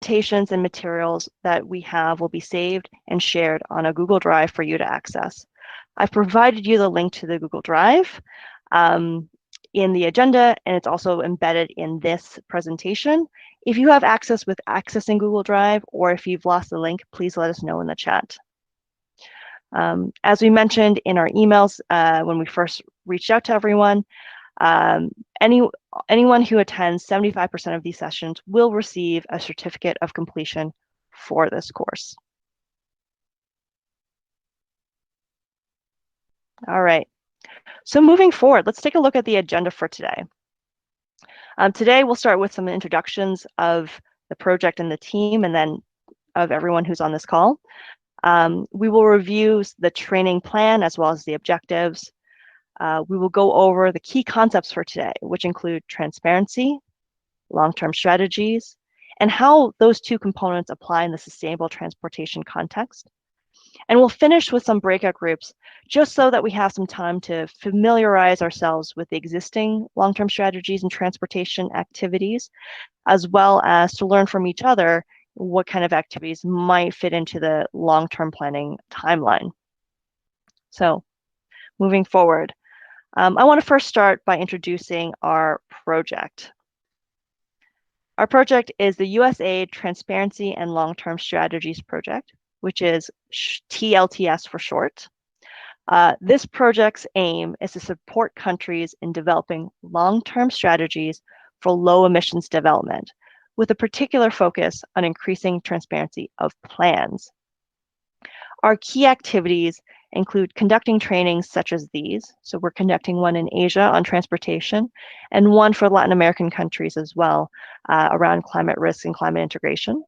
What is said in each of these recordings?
presentations and materials that we have will be saved and shared on a Google Drive for you to access. I've provided you the link to the Google Drive in the agenda, and it's also embedded in this presentation. If you have access with accessing Google Drive, or if you've lost the link, please let us know in the chat. As we mentioned in our emails when we first reached out to everyone, anyone who attends 75% of these sessions will receive a certificate of completion for this course. All right, so moving forward, let's take a look at the agenda for today. Today, we'll start with some introductions of the project and the team, and then of everyone who's on this call. We will review the training plan as well as the objectives. We will go over the key concepts for today, which include transparency, long-term strategies, and how those two components apply in the sustainable transportation context. And we'll finish with some breakout groups, just so that we have some time to familiarize ourselves with the existing long-term strategies and transportation activities, as well as to learn from each other what kind of activities might fit into the long-term planning timeline. So moving forward, I want to first start by introducing our project. Our project is the USAID Transparency and Long-Term Strategies Project, which is T-LTS for short. This project's aim is to support countries in developing long-term strategies for low emissions development, with a particular focus on increasing transparency of plans. Our key activities include conducting trainings such as these. So we're conducting one in Asia on transportation, and one for Latin American countries as well around climate risk and climate integration.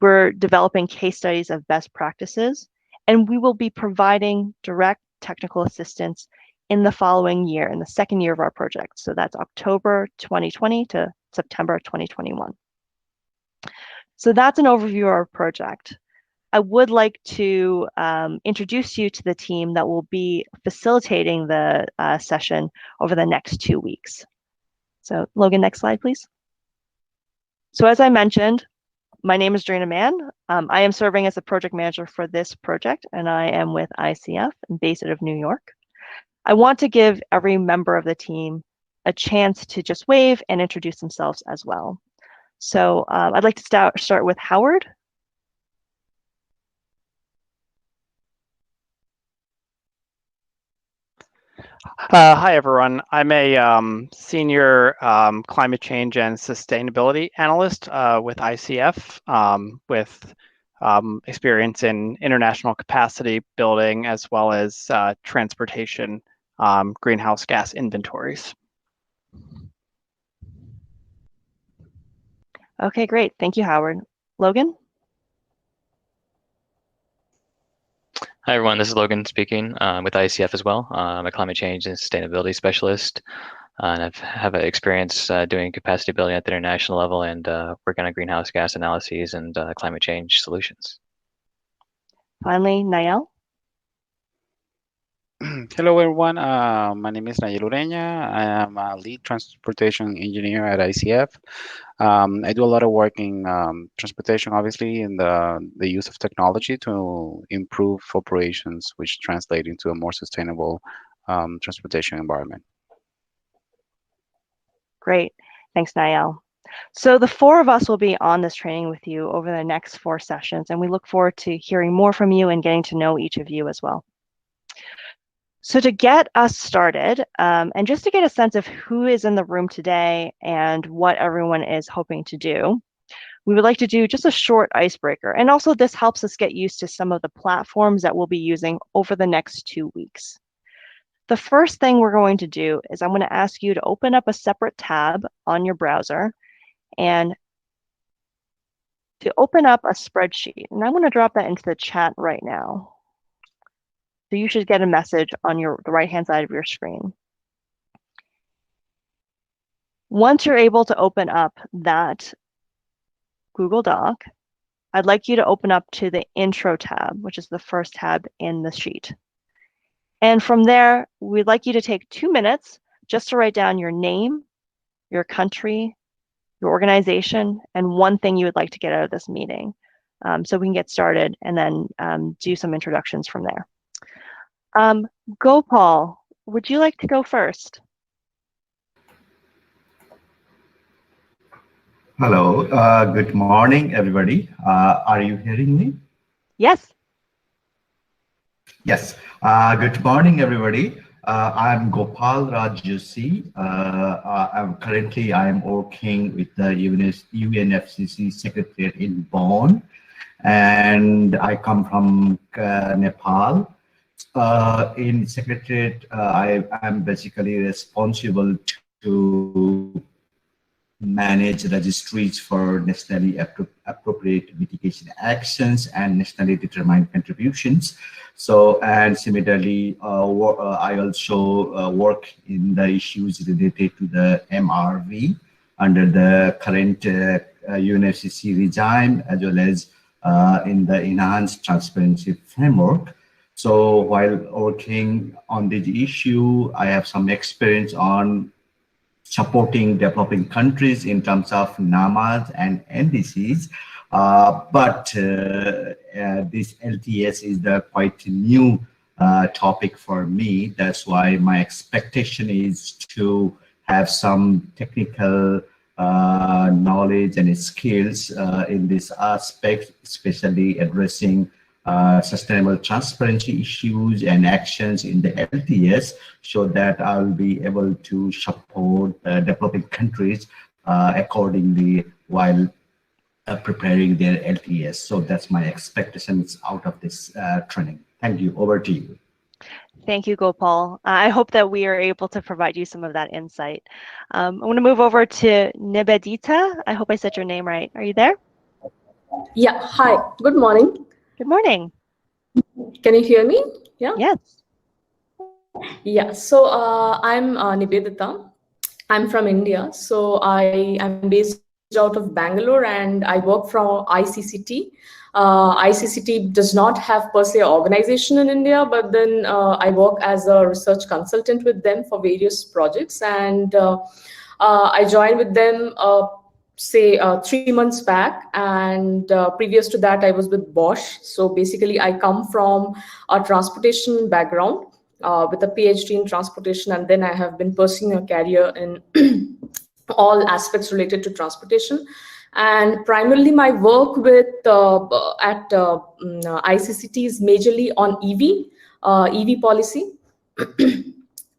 We're developing case studies of best practices, and we will be providing direct technical assistance in the following year, in the second year of our project. So that's October 2020 to September 2021. So that's an overview of our project. I would like to introduce you to the team that will be facilitating the session over the next 2 weeks. So Logan, next slide, please. So as I mentioned, my name is Drina Mann. I am serving as the project manager for this project, and I am with ICF and based out of New York. I want to give every member of the team a chance to just wave and introduce themselves as well. So I'd like to start with Howard. Hi, everyone. I'm a senior climate change and sustainability analyst with ICF, with experience in international capacity building as well as transportation greenhouse gas inventories. Okay, great. Thank you, Howard. Logan? Hi, everyone. This is Logan speaking with ICF as well. I'm a climate change and sustainability specialist, and I have experience doing capacity building at the international level and working on greenhouse gas analyses and climate change solutions. Finally, Nael. Hello, everyone. My name is Nayel Ureña. I am a lead transportation engineer at ICF. I do a lot of work in transportation, obviously, in the use of technology to improve operations, which translate into a more sustainable transportation environment. Great. Thanks, Nael. So the 4 of us will be on this training with you over the next 4 sessions, and we look forward to hearing more from you and getting to know each of you as well. So to get us started, and just to get a sense of who is in the room today and what everyone is hoping to do, we would like to do just a short icebreaker. And also this helps us get used to some of the platforms that we'll be using over the next 2 weeks. The first thing we're going to do is I'm going to ask you to open up a separate tab on your browser and to open up a spreadsheet. And I'm going to drop that into the chat right now. So you should get a message on the right-hand side of your screen. Once you're able to open up that Google Doc, I'd like you to open up to the Intro tab, which is the first tab in the sheet. And from there, we'd like you to take 2 minutes just to write down your name, your country, your organization, and one thing you would like to get out of this meeting. So we can get started and then do some introductions from there. Gopal, would you like to go first? Hello, good morning, everybody. Are you hearing me? Yes. Yes. Good morning, everybody. I'm Gopal Rajyasi. I am working with the UNFCCC Secretariat in Bonn, and I come from Nepal. In Secretariat, I am basically responsible to manage registries for nationally appropriate mitigation actions and nationally determined contributions. So, and similarly, I also work in the issues related to the MRV under the current UNFCCC regime, as well as in the enhanced transparency framework. So while working on this issue, I have some experience on supporting developing countries in terms of NAMAs and NDCs. But this LTS is the quite new topic for me. That's why my expectation is to have some technical knowledge and skills in this aspect, especially addressing sustainable transparency issues and actions in the LTS, so that I'll be able to support developing countries accordingly while preparing their LTS. So that's my expectations out of this training. Thank you. Over to you. Thank you, Gopal. I hope that we are able to provide you some of that insight. I'm going to move over to Nibedita. I hope I said your name right. Are you there? Yeah. Hi. Good morning. Good morning. Can you hear me? Yeah. Yes. Yeah. So I'm Nibedita. I'm from India. So I am based out of Bangalore and I work from ICCT. ICCT does not have per se organization in India, but then I work as a research consultant with them for various projects. And I joined with them say 3 months back, and previous to that I was with Bosch. So basically I come from a transportation background with a PhD in transportation, and then I have been pursuing a career in all aspects related to transportation. And primarily my work with at ICCT is majorly on EV policy.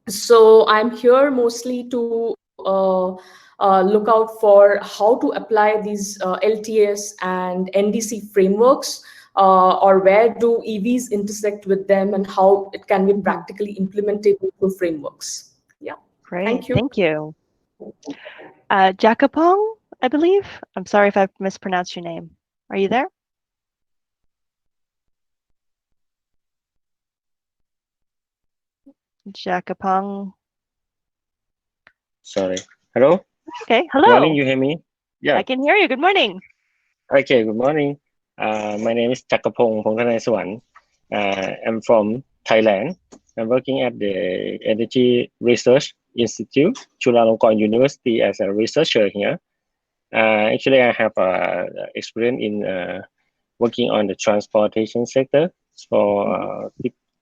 So I'm here mostly to look out for how to apply these LTS and NDC frameworks, or where do EVs intersect with them and how it can be practically implemented through frameworks. Yeah. Great. Thank you. Thank you. Jakapong, I believe. I'm sorry if I've mispronounced your name. Are you there? Jakapong. Sorry. Hello? Okay. Hello. Morning, you hear me? Yeah. I can hear you. Good morning. Okay, good morning. My name is Chakapong Pongkanai. I'm from Thailand. I'm working at the Energy Research Institute, Chulalongkorn University, as a researcher here. Actually, I have experience in working on the transportation sector for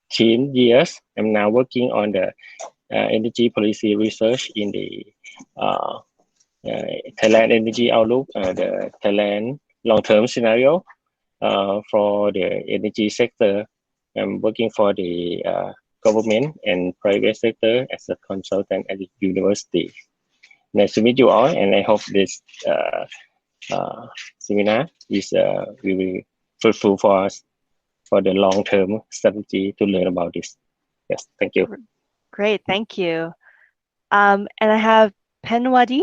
15 years. I'm now working on the energy policy research in the Thailand Energy Outlook, the Thailand long-term scenario for the energy sector. I'm working for the government and private sector as a consultant at the university. Nice to meet you all, and I hope this seminar is really fruitful for us for the long-term strategy to learn about this. Yes, thank you. Great, thank you. And I have Penwadi,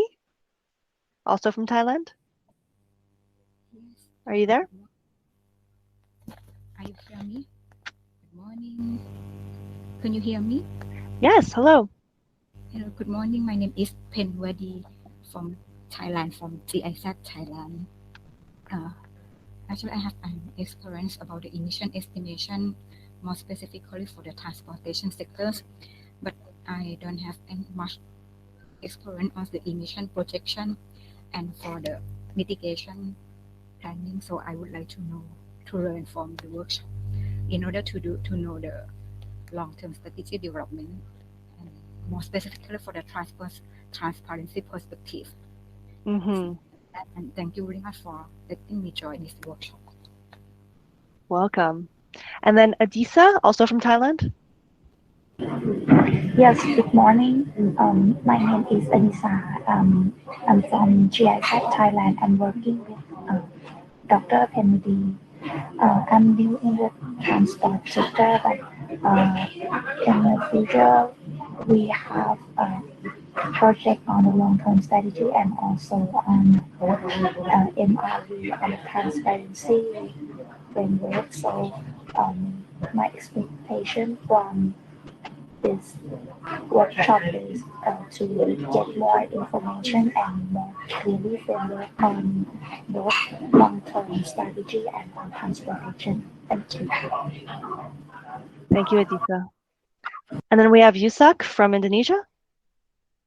also from Thailand. Are you there? Are you hear me? Good morning. Can you hear me? Yes, hello. Hello, good morning. My name is Penwadi from Thailand, from GIZ Thailand. Actually, I have an experience about the emission estimation, more specifically for the transportation sectors, but I don't have any much experience on the emission projection. and for the mitigation planning. So I would like to learn from the workshop in order to know the long-term strategy development, and more specifically for the transparency perspective. Mm-hmm. And thank you very much for letting me join this workshop. Welcome. And then Adisa, also from Thailand. Yes, good morning. My name is Anisa. I'm from GIZ Thailand. I'm working with Dr. Kennedy. I'm new in the transport sector, but in the future, we have a project on the long-term strategy and also on MRV and transparency framework. So my expectation from this workshop is to get more information and more clearly framework on both long-term strategy and on transportation. Thank you. Thank you, Adisa. And then we have Yusak from Indonesia.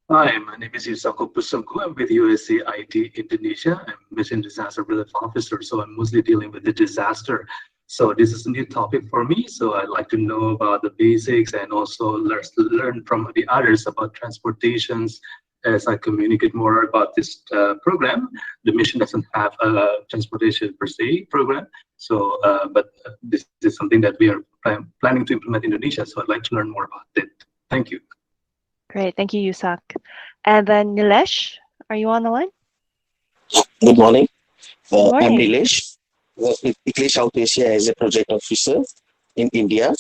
Hi, my name is Yusako Pusungku. I'm with USAID Indonesia. I'm Mission Disaster Relief Officer, so I'm mostly dealing with the disaster. So this is a new topic for me, so I'd like to know about the basics and also learn from the others about transportations as I communicate more about this program. The mission doesn't have a transportation per se program, so but this is something that we are planning to implement in Indonesia, so I'd like to learn more about it. Thank you. Great, thank you, Yusak. And then Nilesh, are you on the line? Good morning. Good morning. I'm Nilesh. Work with English South Asia as a project officer in India.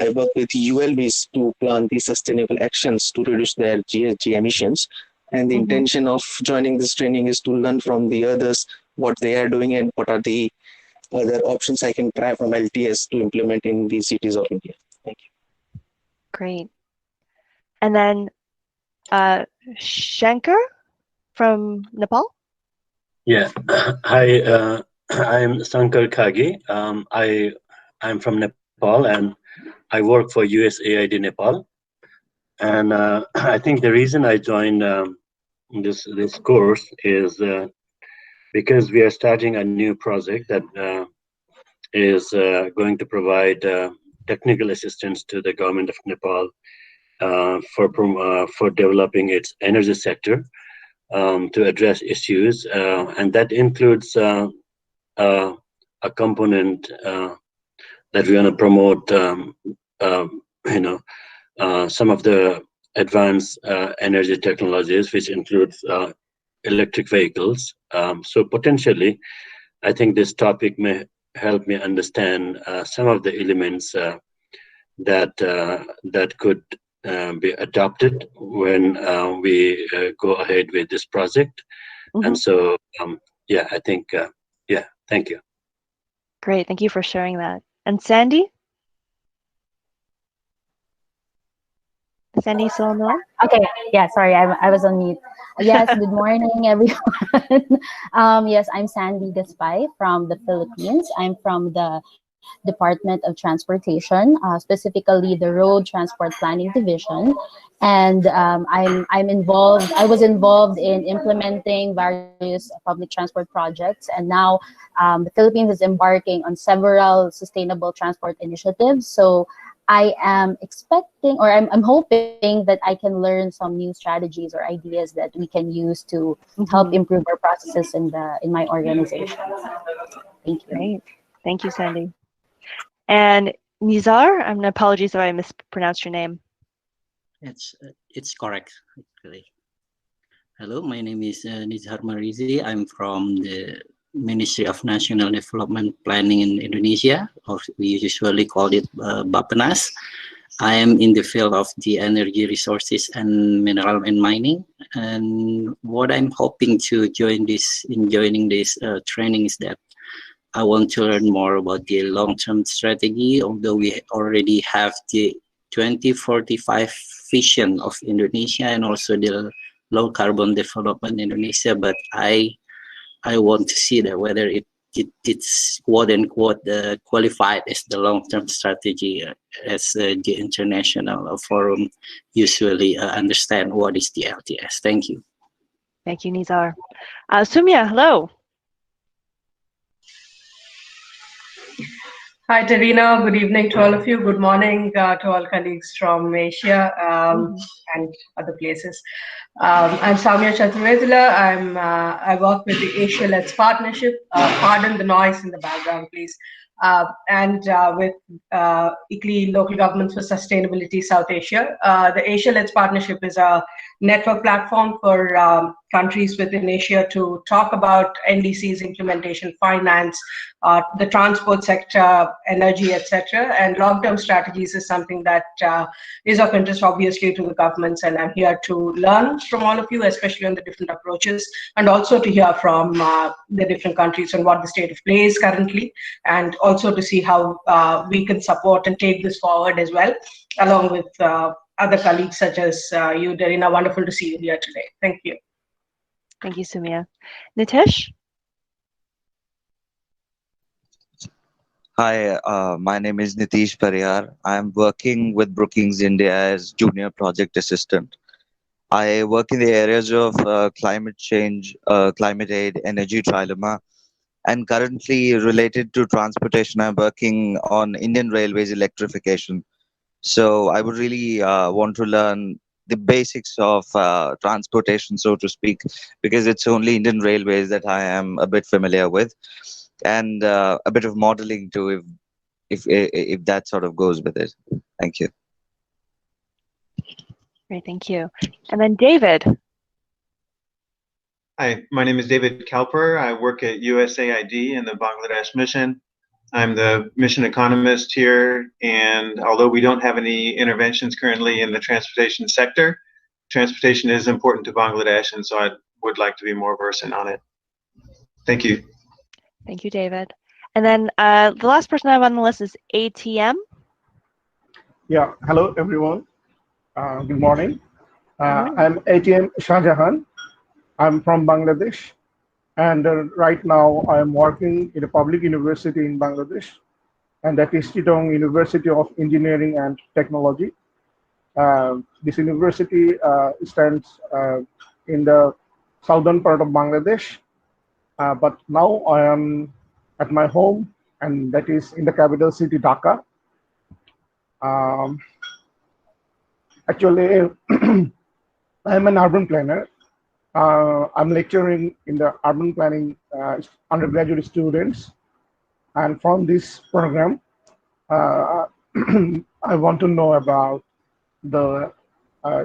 I work with ULBs to plan the sustainable actions to reduce their GHG emissions. And the intention of joining this training is to learn from the others what they are doing and what are the other options I can try from LTS to implement in the cities of India. Thank you. Great. And then Shankar from Nepal. Yeah. Hi, I'm Sankar Kage. I'm from Nepal and I work for USAID Nepal. And I think the reason I joined this course is because we are starting a new project that is going to provide technical assistance to the government of Nepal for developing its energy sector to address issues, and that includes a component that we want to promote. Some of the advanced energy technologies, which includes electric vehicles. So potentially, I think this topic may help me understand some of the elements that could be adopted when we go ahead with this project. And so, yeah, I think, yeah, thank you. Great, thank you for sharing that. And Sandy? Sandy still on the line? Okay, yeah, sorry, I was on mute. Yes, good morning, everyone. Yes, I'm Sandy Gaspay from the Philippines. I'm from the Department of Transportation, specifically the Road Transport Planning Division. And I was involved in implementing various public transport projects. And now the Philippines is embarking on several sustainable transport initiatives. So I am expecting, or I'm hoping that I can learn some new strategies or ideas that we can use to help improve our processes in my organization. Thank you. Great. Thank you, Sandy. And Nizar, apologies if I mispronounced your name. It's correct, actually. Hello, my name is Nizar Marizi. I'm from the Ministry of National Development Planning in Indonesia, or we usually call it Bappenas. I am in the field of the energy resources and mineral and mining. And what I'm hoping to joining this training is that I want to learn more about the long-term strategy, although we already have the 2045 vision of Indonesia and also the low carbon development in Indonesia, but I want to see that whether it's quote unquote qualified as the long-term strategy as the international forum usually understand what is the LTS. Thank you. Thank you, Nizar. Sumya, hello. Hi, Tarina. Good evening to all of you. Good morning to all colleagues from Asia and other places. I'm Samya Chaturvedula. I work with the Asia-LTS partnership. Pardon the noise in the background, please. And with ICLEI, Local Governments for Sustainability South Asia. The Asia-LTS partnership is a network platform for countries within Asia to talk about NDCs implementation, finance, the transport sector, energy, etc. And long-term strategies is something that is of interest, obviously, to the governments. And I'm here to learn from all of you, especially on the different approaches, and also to hear from the different countries and what the state of play is currently, and also to see how we can support and take this forward as well, along with other colleagues such as you, Darina. Wonderful to see you here today. Thank you. Thank you, Sumya. Nitish? Hi, my name is Nitish Pariyar. I'm working with Brookings India as Junior Project Assistant. I work in the areas of climate change, climate aid, energy trilemma, and currently related to transportation, I'm working on Indian Railways electrification. So I would really want to learn the basics of transportation, so to speak, because it's only Indian Railways that I am a bit familiar with, and a bit of modeling too, if that sort of goes with it. Thank you. Great, thank you. And then David. Hi, my name is David Kalper. I work at USAID in the Bangladesh mission. I'm the mission economist here, and although we don't have any interventions currently in the transportation sector, transportation is important to Bangladesh, and so I would like to be more versant on it. Thank you. Thank you, David. And then the last person I have on the list is ATM. Yeah, hello everyone. Good morning. I'm ATM Shahjahan. I'm from Bangladesh. And right now I am working in a public university in Bangladesh, and that is Chittagong University of Engineering and Technology. This university stands in the southern part of Bangladesh, but now I am at my home, and that is in the capital city, Dhaka. Actually, I'm an urban planner. I'm lecturing in the urban planning undergraduate students, and from this program, I want to know about the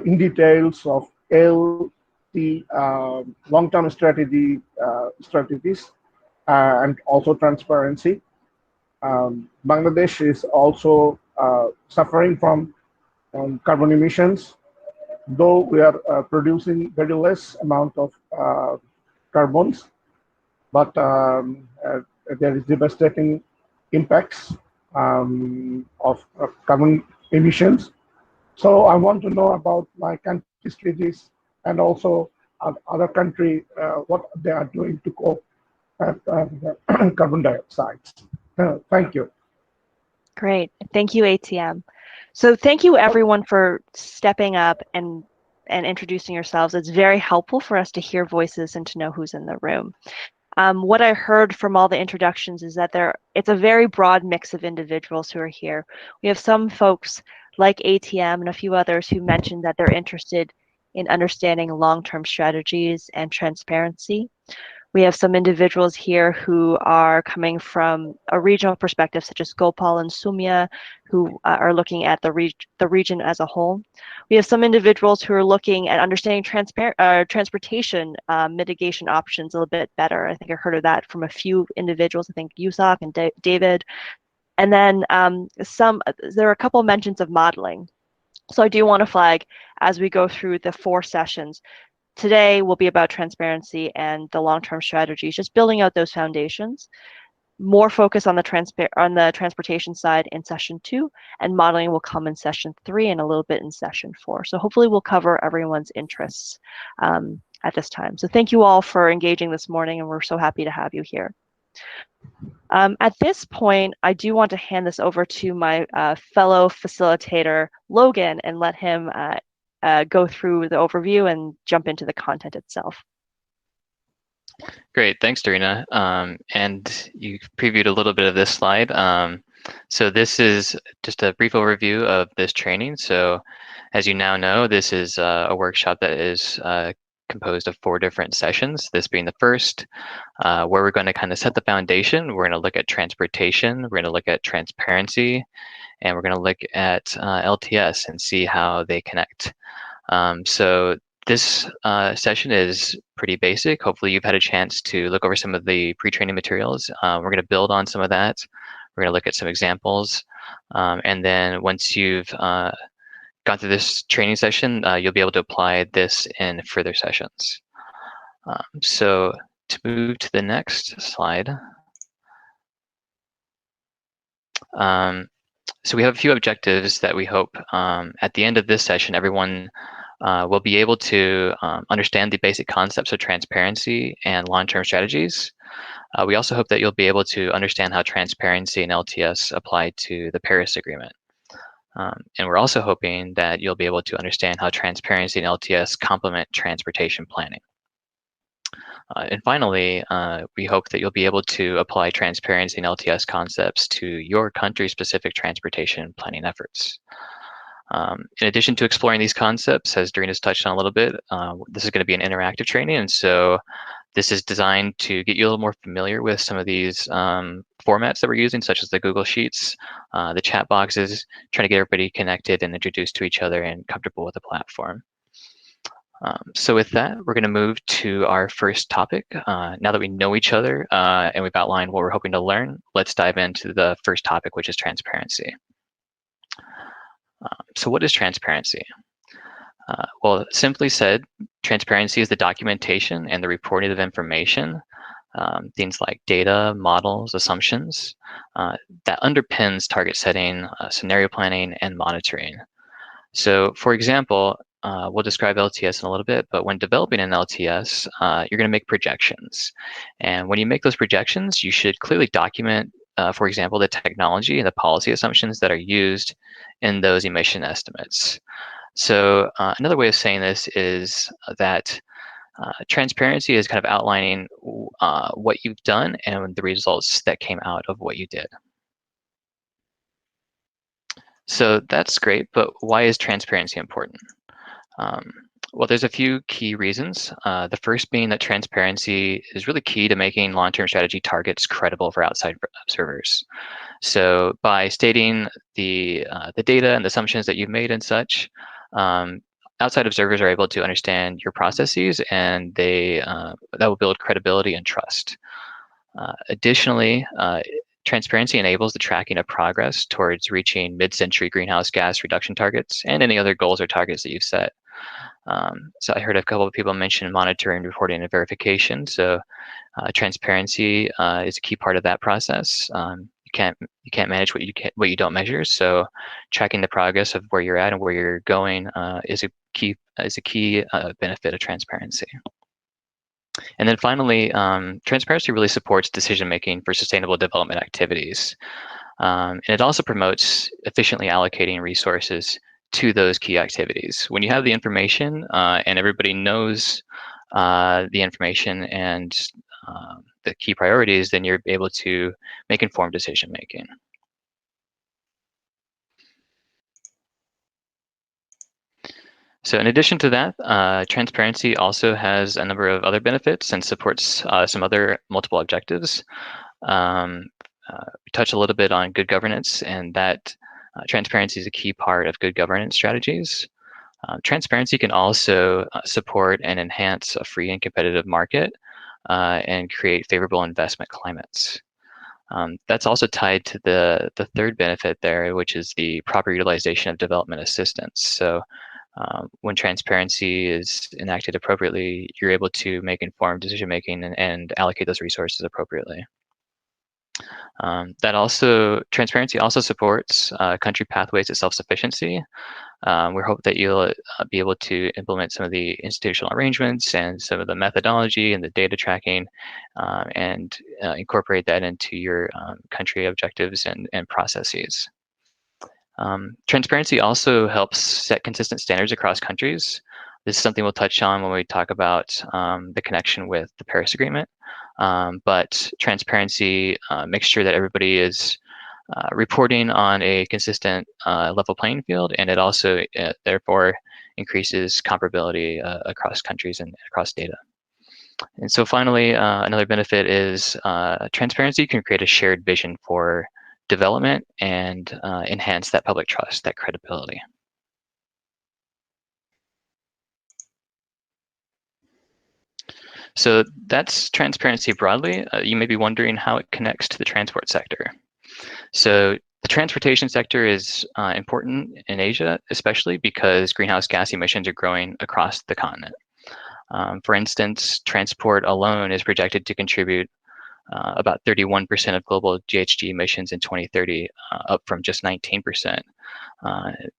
in details of LT long-term strategies and also transparency. Bangladesh is also suffering from carbon emissions. Though we are producing very less amount of carbons, but there is devastating impacts of carbon emissions. So I want to know about my country's strategies and also other country what they are doing to cope with carbon dioxide. Thank you. Great, thank you, ATM. So thank you everyone for stepping up and introducing yourselves. It's very helpful for us to hear voices and to know who's in the room. What I heard from all the introductions is that it's a very broad mix of individuals who are here. We have some folks like ATM and a few others who mentioned that they're interested in understanding long-term strategies and transparency. We have some individuals here who are coming from a regional perspective, such as Gopal and Sumya, who are looking at the region as a whole. We have some individuals who are looking at understanding transportation mitigation options a little bit better. I think I heard of that from a few individuals, I think Yusak and David. And then there are a couple of mentions of modeling. So I do want to flag, as we go through the 4 sessions, today will be about transparency and the long-term strategies, just building out those foundations. More focus on the transportation side in session 2, and modeling will come in session 3 and a little bit in session 4. So hopefully we'll cover everyone's interests at this time. So thank you all for engaging this morning, and we're so happy to have you here. At this point, I do want to hand this over to my fellow facilitator, Logan, and let him go through the overview and jump into the content itself. Great, thanks, Darina. And you previewed a little bit of this slide. So this is just a brief overview of this training. So as you now know, this is a workshop that is composed of 4 different sessions, this being the first, where we're going to kind of set the foundation. We're going to look at transportation, we're going to look at transparency, and we're going to look at LTS and see how they connect. So this session is pretty basic. Hopefully you've had a chance to look over some of the pre-training materials. We're going to build on some of that. We're going to look at some examples. And then once you've gone through this training session, you'll be able to apply this in further sessions. So to move to the next slide. So we have a few objectives that we hope at the end of this session, everyone will be able to understand the basic concepts of transparency and long-term strategies. We also hope that you'll be able to understand how transparency and LTS apply to the Paris Agreement. And we're also hoping that you'll be able to understand how transparency and LTS complement transportation planning. And finally, we hope that you'll be able to apply transparency and LTS concepts to your country-specific transportation planning efforts. In addition to exploring these concepts, as Darina's touched on a little bit, this is going to be an interactive training, and so this is designed to get you a little more familiar with some of these formats that we're using, such as the Google Sheets, the chat boxes, trying to get everybody connected and introduced to each other and comfortable with the platform. So with that, we're going to move to our first topic. Now that we know each other and we've outlined what we're hoping to learn, let's dive into the first topic, which is transparency. So what is transparency? Well, simply said, transparency is the documentation and the reporting of information, things like data, models, assumptions, that underpins target setting, scenario planning, and monitoring. So for example, we'll describe LTS in a little bit, but when developing an LTS, you're going to make projections. And when you make those projections, you should clearly document, for example, the technology and the policy assumptions that are used in those emission estimates. So another way of saying this is that transparency is kind of outlining what you've done and the results that came out of what you did. So that's great, but why is transparency important? Well, there's a few key reasons. The first being that transparency is really key to making long-term strategy targets credible for outside observers. So by stating the data and the assumptions that you've made and such, outside observers are able to understand your processes, and that will build credibility and trust. Additionally, transparency enables the tracking of progress towards reaching mid-century greenhouse gas reduction targets and any other goals or targets that you've set. So I heard a couple of people mention monitoring, reporting, and verification. So transparency is a key part of that process. You can't manage what you don't measure. So tracking the progress of where you're at and where you're going is a key benefit of transparency. And then finally, transparency really supports decision-making for sustainable development activities. And it also promotes efficiently allocating resources to those key activities. When you have the information and everybody knows the information and the key priorities, then you're able to make informed decision-making. So in addition to that, transparency also has a number of other benefits and supports some other multiple objectives. We touched a little bit on good governance, and that transparency is a key part of good governance strategies. Transparency can also support and enhance a free and competitive market and create favorable investment climates. That's also tied to the third benefit there, which is the proper utilization of development assistance. So when transparency is enacted appropriately, you're able to make informed decision-making and allocate those resources appropriately. Transparency also supports country pathways to self-sufficiency. We hope that you'll be able to implement some of the institutional arrangements and some of the methodology and the data tracking and incorporate that into your country objectives and processes. Transparency also helps set consistent standards across countries. This is something we'll touch on when we talk about the connection with the Paris Agreement. But transparency makes sure that everybody is reporting on a consistent level playing field, and it also therefore increases comparability across countries and across data. And so finally, another benefit is transparency can create a shared vision for development and enhance that public trust, that credibility. So that's transparency broadly. You may be wondering how it connects to the transport sector. So the transportation sector is important in Asia, especially because greenhouse gas emissions are growing across the continent. For instance, transport alone is projected to contribute about 31% of global GHG emissions in 2030, up from just 19%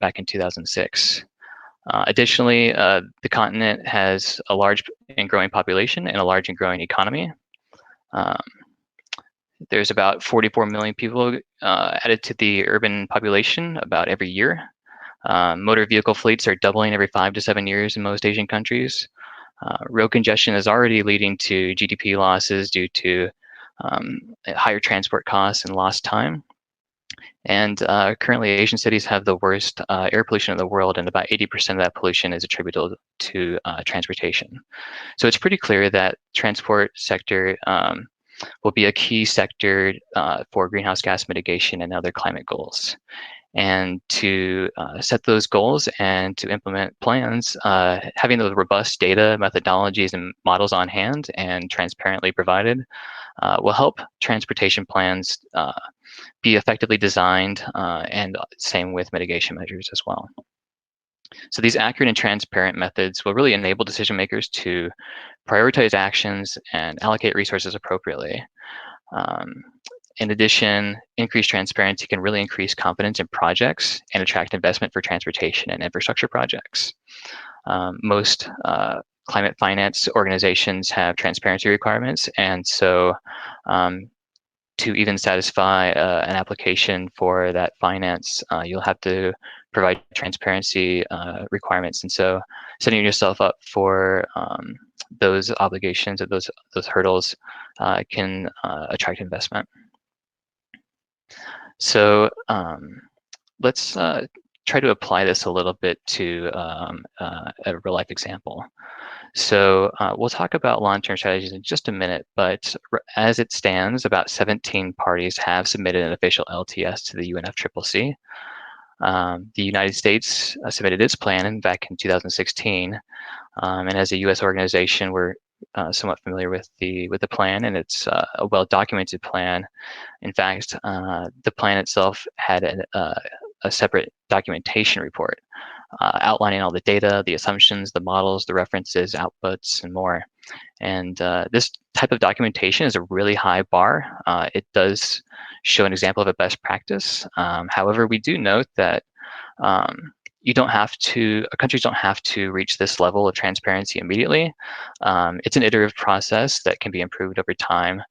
back in 2006. Additionally, the continent has a large and growing population and a large and growing economy. There's about 44 million people added to the urban population about every year. Motor vehicle fleets are doubling every 5 to 7 years in most Asian countries. Road congestion is already leading to GDP losses due to higher transport costs and lost time. And currently, Asian cities have the worst air pollution in the world, and about 80% of that pollution is attributable to transportation. So it's pretty clear that transport sector will be a key sector for greenhouse gas mitigation and other climate goals. And to set those goals and to implement plans, having those robust data, methodologies, and models on hand and transparently provided will help transportation plans be effectively designed, and same with mitigation measures as well. So these accurate and transparent methods will really enable decision makers to prioritize actions and allocate resources appropriately. In addition, increased transparency can really increase confidence in projects and attract investment for transportation and infrastructure projects. Most climate finance organizations have transparency requirements, and so to even satisfy an application for that finance, you'll have to provide transparency requirements. And so setting yourself up for those obligations or those hurdles can attract investment. So let's try to apply this a little bit to a real life example. So we'll talk about long-term strategies in just a minute, but as it stands, about 17 parties have submitted an official LTS to the UNFCCC. The United States submitted its plan back in 2016, and as a U.S. organization, we're somewhat familiar with the plan, and it's a well-documented plan. In fact, the plan itself had a separate documentation report outlining all the data, the assumptions, the models, the references, outputs, and more. And this type of documentation is a really high bar. It does show an example of a best practice. However, we do note that countries don't have to reach this level of transparency immediately. It's an iterative process that can be improved over time,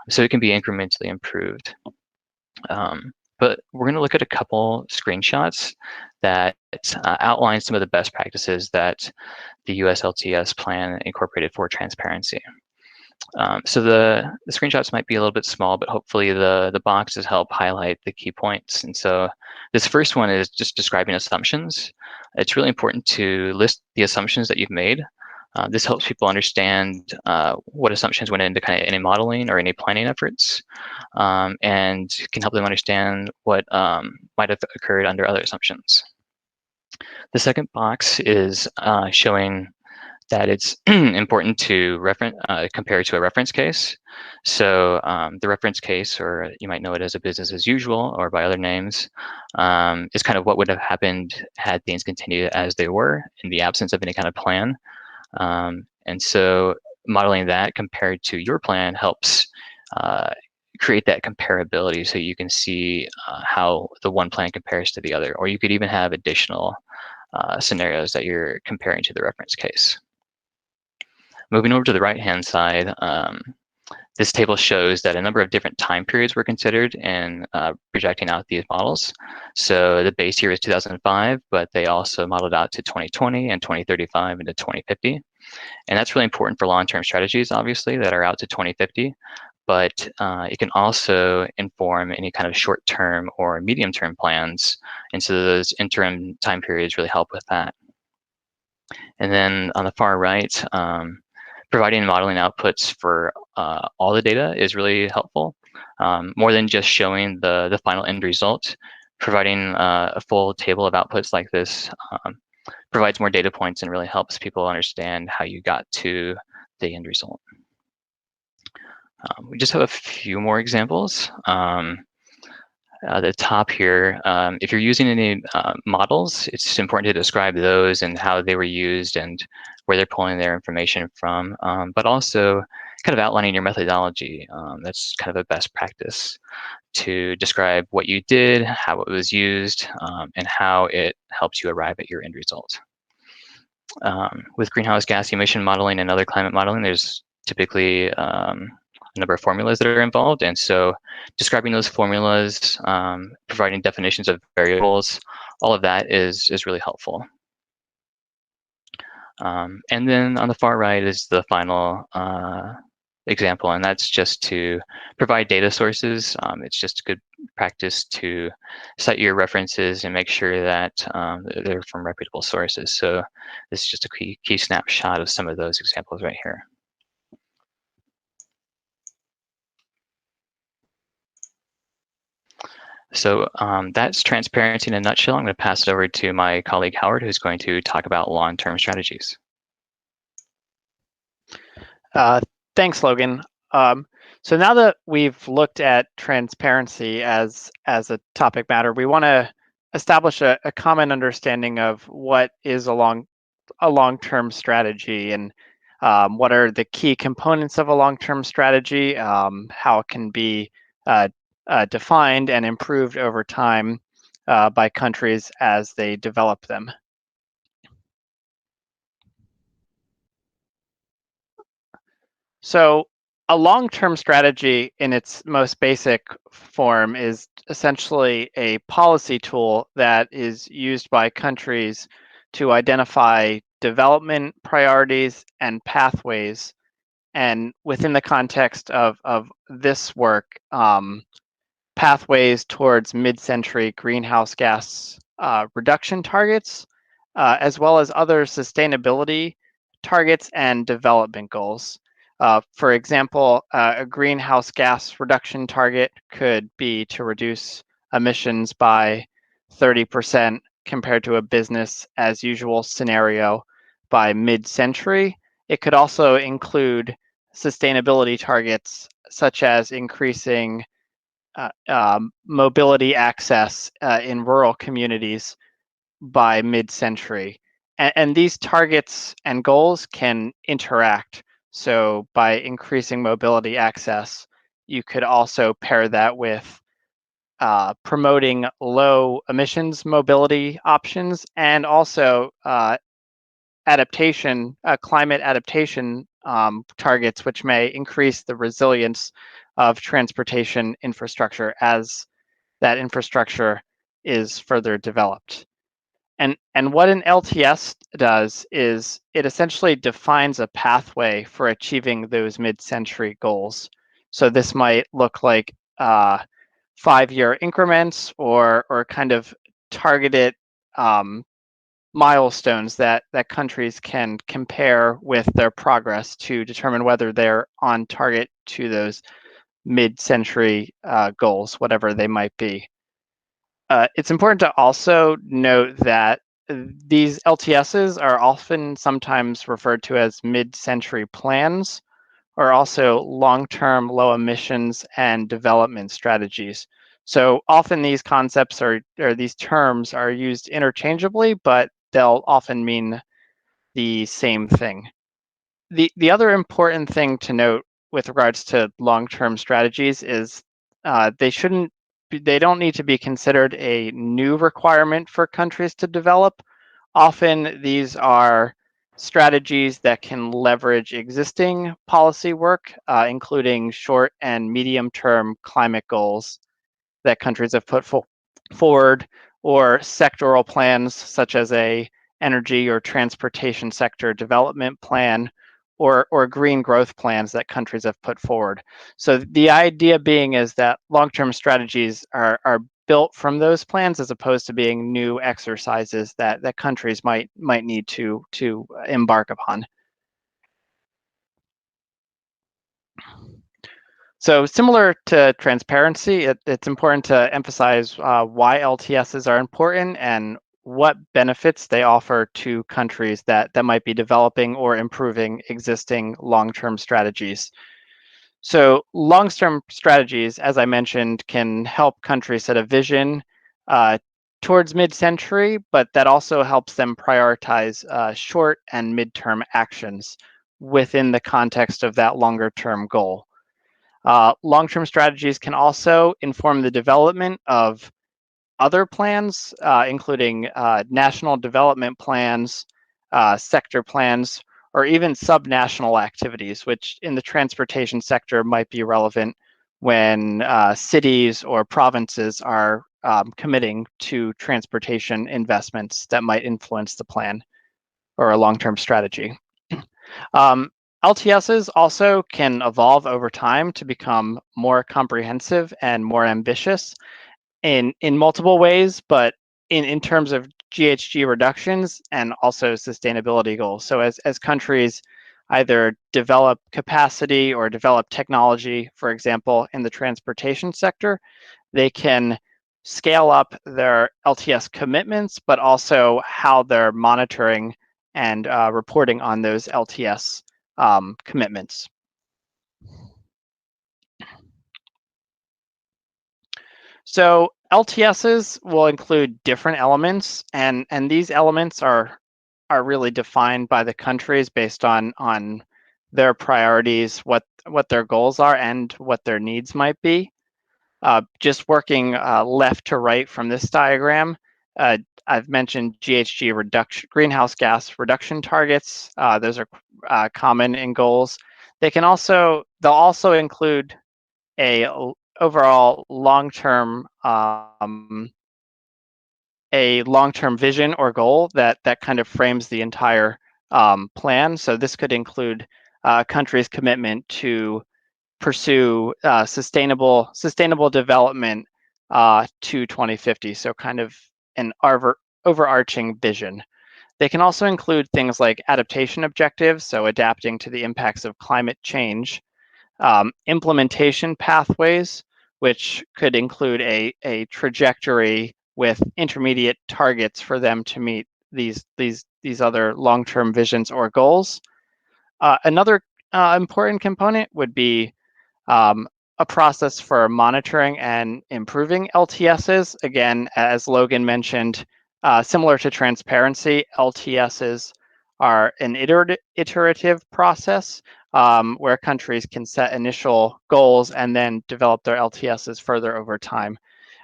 so it can be incrementally improved. But we're going to look at a couple screenshots that outline some of the best practices that the US LTS plan incorporated for transparency. So the screenshots might be a little bit small, but hopefully the boxes help highlight the key points. And so this first one is just describing assumptions. It's really important to list the assumptions that you've made. This helps people understand what assumptions went into kind of any modeling or any planning efforts, and can help them understand what might have occurred under other assumptions. The second box is showing that it's important to compare to a reference case. So the reference case, or you might know it as a business as usual or by other names, is kind of what would have happened had things continued as they were in the absence of any kind of plan. And so modeling that compared to your plan helps create that comparability so you can see how the one plan compares to the other, or you could even have additional scenarios that you're comparing to the reference case. Moving over to the right-hand side, this table shows that a number of different time periods were considered in projecting out these models. So the base here is 2005, but they also modeled out to 2020 and 2035 and to 2050. And that's really important for long-term strategies, obviously, that are out to 2050. But it can also inform any kind of short-term or medium-term plans. And so those interim time periods really help with that. And then on the far right, providing modeling outputs for all the data is really helpful. More than just showing the final end result, providing a full table of outputs like this provides more data points and really helps people understand how you got to the end result. We just have a few more examples. At the top here, if you're using any models, it's important to describe those and how they were used and where they're pulling their information from, but also kind of outlining your methodology. That's kind of a best practice to describe what you did, how it was used, and how it helps you arrive at your end result. With greenhouse gas emission modeling and other climate modeling, there's typically a number of formulas that are involved. And so describing those formulas, providing definitions of variables, all of that is really helpful. And then on the far right is the final example, and that's just to provide data sources. It's just good practice to cite your references and make sure that they're from reputable sources. So this is just a key snapshot of some of those examples right here. So that's transparency in a nutshell. I'm going to pass it over to my colleague Howard, who's going to talk about long-term strategies. Thanks, Logan. So now that we've looked at transparency as a topic matter, we want to establish a common understanding of what is a long-term strategy and what are the key components of a long-term strategy, how it can be defined and improved over time by countries as they develop them. So a long-term strategy in its most basic form is essentially a policy tool that is used by countries to identify development priorities and pathways. And within the context of this work, pathways towards mid-century greenhouse gas reduction targets, as well as other sustainability targets and development goals. For example, a greenhouse gas reduction target could be to reduce emissions by 30% compared to a business as usual scenario by mid-century. It could also include sustainability targets such as increasing mobility access in rural communities by mid-century. And these targets and goals can interact. So by increasing mobility access, you could also pair that with promoting low emissions mobility options and also climate adaptation targets, which may increase the resilience of transportation infrastructure as that infrastructure is further developed. And what an LTS does is it essentially defines a pathway for achieving those mid-century goals. So this might look like 5-year increments or kind of targeted milestones that countries can compare with their progress to determine whether they're on target to those mid-century goals, whatever they might be. It's important to also note that these LTSs are often sometimes referred to as mid-century plans or also long-term low emissions and development strategies. So often these concepts or these terms are used interchangeably, but they'll often mean the same thing. The other important thing to note with regards to long-term strategies is they don't need to be considered a new requirement for countries to develop. Often these are strategies that can leverage existing policy work, including short and medium-term climate goals that countries have put forward, or sectoral plans such as a energy or transportation sector development plan, or green growth plans that countries have put forward. So the idea being is that long-term strategies are built from those plans as opposed to being new exercises that countries might need to embark upon. So similar to transparency, it's important to emphasize why LTSs are important and what benefits they offer to countries that might be developing or improving existing long-term strategies. So long-term strategies, as I mentioned, can help countries set a vision towards mid-century, but that also helps them prioritize short and mid-term actions within the context of that longer-term goal. Long-term strategies can also inform the development of other plans, including national development plans, sector plans, or even subnational activities, which in the transportation sector might be relevant when cities or provinces are committing to transportation investments that might influence the plan or a long-term strategy. LTSs also can evolve over time to become more comprehensive and more ambitious in multiple ways, but in terms of GHG reductions and also sustainability goals. So as countries either develop capacity or develop technology, for example, in the transportation sector, they can scale up their LTS commitments, but also how they're monitoring and reporting on those LTS commitments. So LTSs will include different elements, and these elements are really defined by the countries based on their priorities, what their goals are, and what their needs might be. Just working left to right from this diagram, I've mentioned GHG reduction, greenhouse gas reduction targets. Those are common in goals. They'll also include a overall long-term vision or goal that kind of frames the entire plan. So this could include a country's commitment to pursue sustainable development to 2050. So kind of an overarching vision. They can also include things like adaptation objectives, so adapting to the impacts of climate change, implementation pathways, which could include a trajectory with intermediate targets for them to meet these other long-term visions or goals. Another important component would be a process for monitoring and improving LTSs. Again, as Logan mentioned, similar to transparency, LTSs are an iterative process where countries can set initial goals and then develop their LTSs further over time.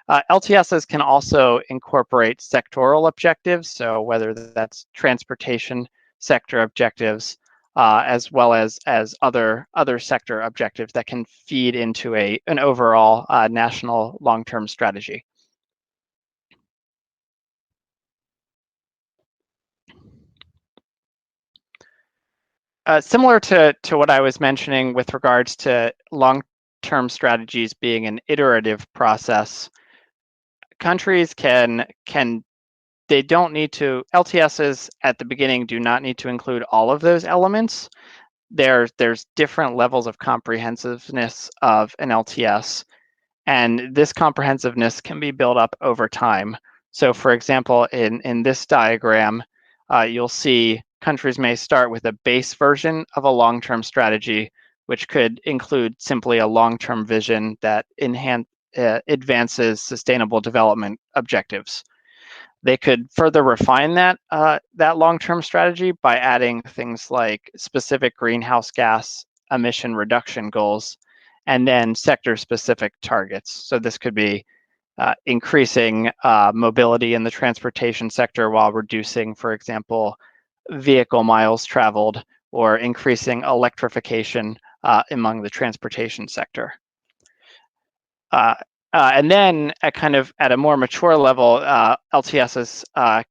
LTSs can also incorporate sectoral objectives, so whether that's transportation sector objectives, as well as other sector objectives that can feed into an overall national long-term strategy. Similar to what I was mentioning with regards to long-term strategies being an iterative process, countries they don't need to, LTSs at the beginning do not need to include all of those elements. There's different levels of comprehensiveness of an LTS, and this comprehensiveness can be built up over time. So for example, in this diagram, you'll see countries may start with a base version of a long-term strategy, which could include simply a long-term vision that advances sustainable development objectives. They could further refine that long-term strategy by adding things like specific greenhouse gas emission reduction goals and then sector-specific targets. So this could be increasing mobility in the transportation sector while reducing, for example, vehicle miles traveled or increasing electrification among the transportation sector. And then at a more mature level, LTSs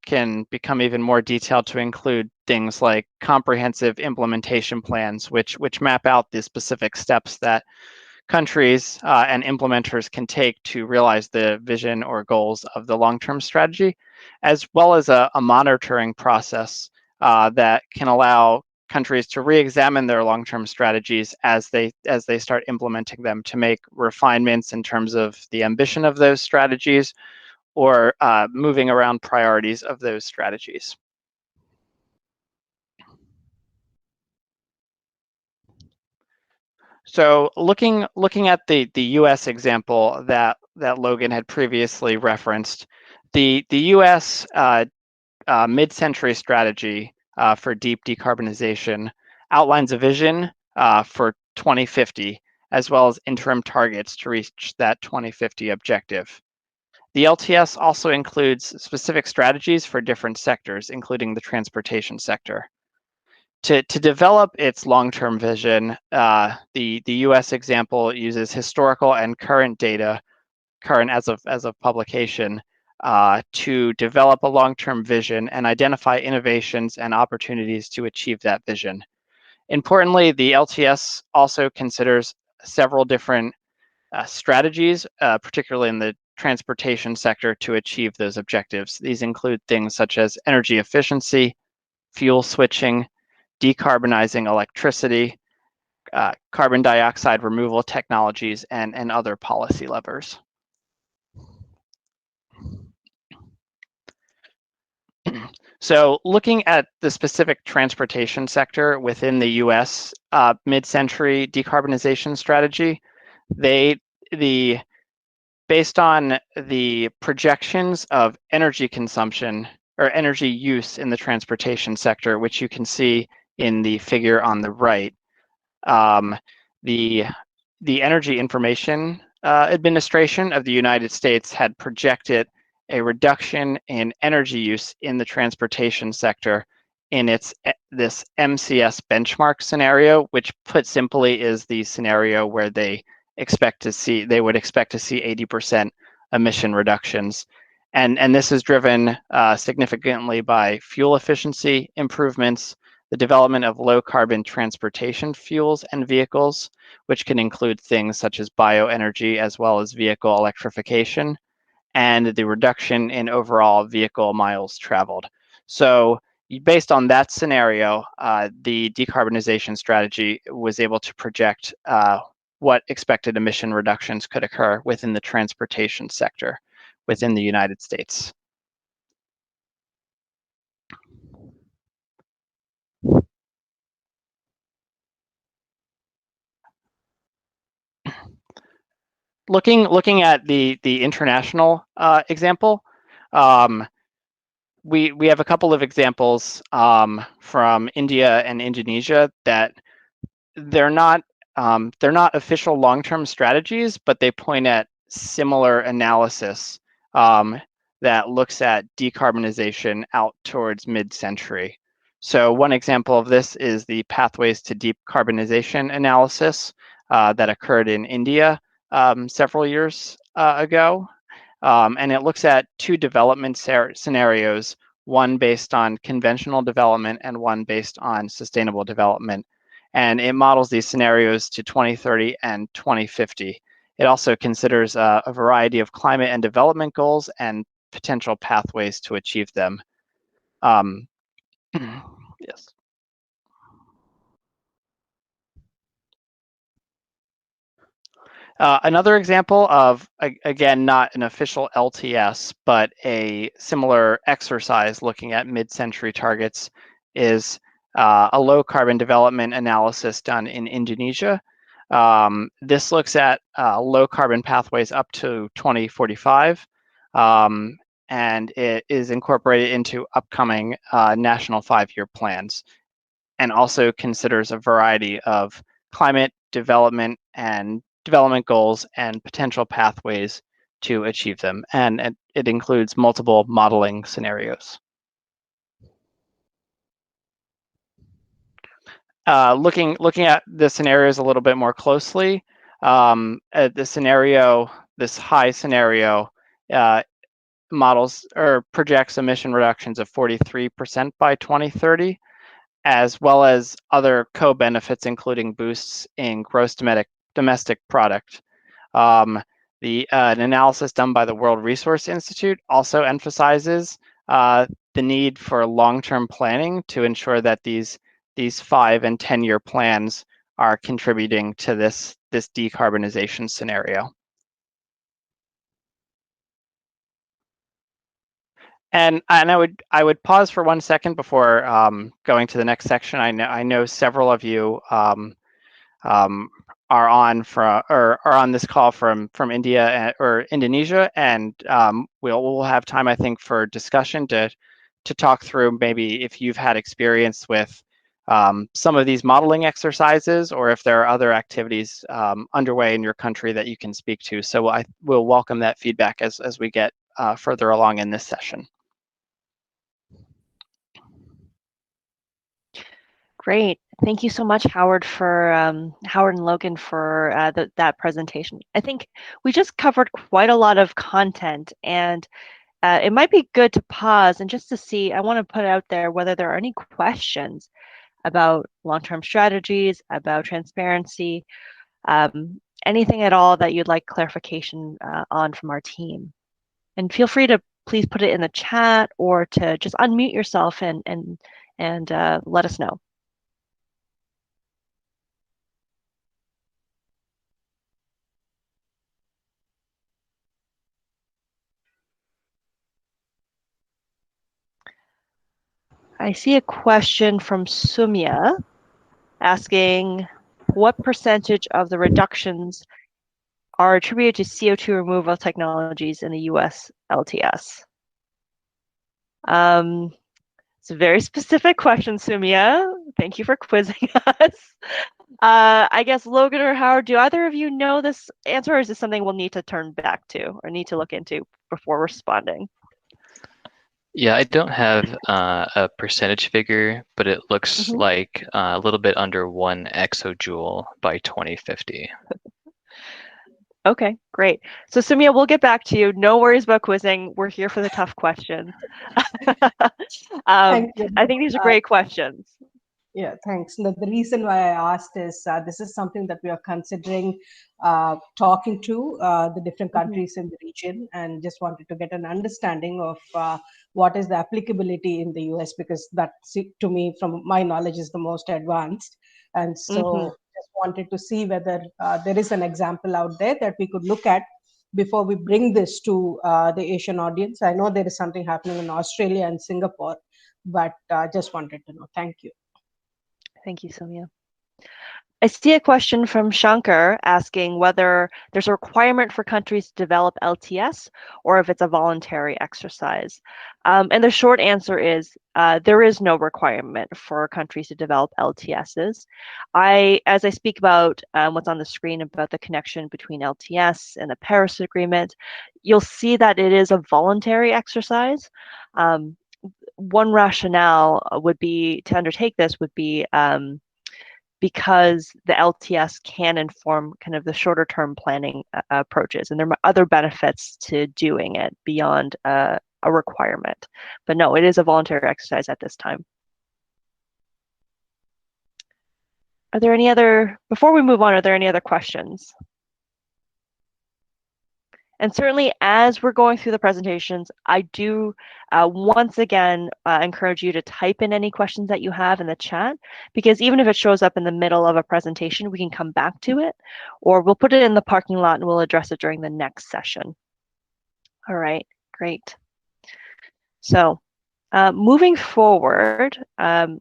can become even more detailed to include things like comprehensive implementation plans, which map out the specific steps that countries and implementers can take to realize the vision or goals of the long-term strategy, as well as a monitoring process that can allow countries to re-examine their long-term strategies as they start implementing them to make refinements in terms of the ambition of those strategies or moving around priorities of those strategies. So looking at the US example that Logan had previously referenced, the US mid-century strategy for deep decarbonization outlines a vision for 2050, as well as interim targets to reach that 2050 objective. The LTS also includes specific strategies for different sectors, including the transportation sector. To develop its long-term vision, the US example uses historical and current data, current as of publication, to develop a long-term vision and identify innovations and opportunities to achieve that vision. Importantly, the LTS also considers several different strategies, particularly in the transportation sector, to achieve those objectives. These include things such as energy efficiency, fuel switching, decarbonizing electricity, carbon dioxide removal technologies, and other policy levers. So looking at the specific transportation sector within the US mid-century decarbonization strategy, based on the projections of energy consumption or energy use in the transportation sector, which you can see in the figure on the right, the Energy Information Administration of the United States had projected a reduction in energy use in the transportation sector in this MCS benchmark scenario, which put simply is the scenario where they would expect to see 80% emission reductions. And this is driven significantly by fuel efficiency improvements, the development of low carbon transportation fuels and vehicles, which can include things such as bioenergy as well as vehicle electrification, and the reduction in overall vehicle miles traveled. So based on that scenario, the decarbonization strategy was able to project what expected emission reductions could occur within the transportation sector within the United States. Looking at the international example, we have a couple of examples from India and Indonesia that they're not official long-term strategies, but they point at similar analysis that looks at decarbonization out towards mid-century. So one example of this is the Pathways to Decarbonization analysis that occurred in India several years ago. And it looks at two development scenarios, one based on conventional development and one based on sustainable development. And it models these scenarios to 2030 and 2050. It also considers a variety of climate and development goals and potential pathways to achieve them. Yes. Another example of, again, not an official LTS, but a similar exercise looking at mid-century targets is a low carbon development analysis done in Indonesia. This looks at low carbon pathways up to 2045, and it is incorporated into upcoming national 5-year plans, and also considers a variety of climate development goals and potential pathways to achieve them. And it includes multiple modeling scenarios. looking at the scenarios a little bit more closely, the scenario, this high scenario, models or projects emission reductions of 43% by 2030, as well as other co-benefits, including boosts in gross domestic product. An analysis done by the World Resource Institute also emphasizes the need for long-term planning to ensure that these 5 and 10-year plans are contributing to this decarbonization scenario. And I would pause for 1 second before going to the next section. I know several of you are on this call from India or Indonesia, and we'll have time, I think, for discussion to talk through maybe if you've had experience with some of these modeling exercises, or if there are other activities underway in your country that you can speak to. So I will welcome that feedback as we get further along in this session. Great. Thank you so much, Howard, Howard and Logan, for that presentation. I think we just covered quite a lot of content, and it might be good to pause and just to see, I want to put out there whether there are any questions about long-term strategies, about transparency, anything at all that you'd like clarification on from our team. And feel free to please put it in the chat or to just unmute yourself and let us know. I see a question from Sumya asking, what percentage of the reductions are attributed to CO2 removal technologies in the US LTS? It's a very specific question, Sumya. Thank you for quizzing us. I guess Logan or Howard, do either of you know this answer, or is this something we'll need to turn back to or need to look into before responding? Yeah, I don't have a percentage figure, but it looks like a little bit under 1 exojoule by 2050. Okay, great. So Sumya, we'll get back to you. No worries about quizzing. We're here for the tough questions. I think these are great questions. Yeah, thanks. The reason why I asked is this is something that we are considering talking to the different countries in the region, and just wanted to get an understanding of what is the applicability in the US, because that, to me, from my knowledge, is the most advanced. And so just wanted to see whether there is an example out there that we could look at before we bring this to the Asian audience. I know there is something happening in Australia and Singapore, but just wanted to know. Thank you. Thank you, Sumya. I see a question from Shankar asking whether there's a requirement for countries to develop LTS or if it's a voluntary exercise. And the short answer is there is no requirement for countries to develop LTSs. As I speak about what's on the screen about the connection between LTS and the Paris Agreement, you'll see that it is a voluntary exercise. One rationale would be to undertake this would be because the LTS can inform kind of the shorter term planning approaches, and there are other benefits to doing it beyond a requirement. But no, it is a voluntary exercise at this time. Are there any other, before we move on, are there any other questions? And certainly, as we're going through the presentations, I do once again encourage you to type in any questions that you have in the chat, because even if it shows up in the middle of a presentation, we can come back to it, or we'll put it in the parking lot and we'll address it during the next session. All right, great. So moving forward, I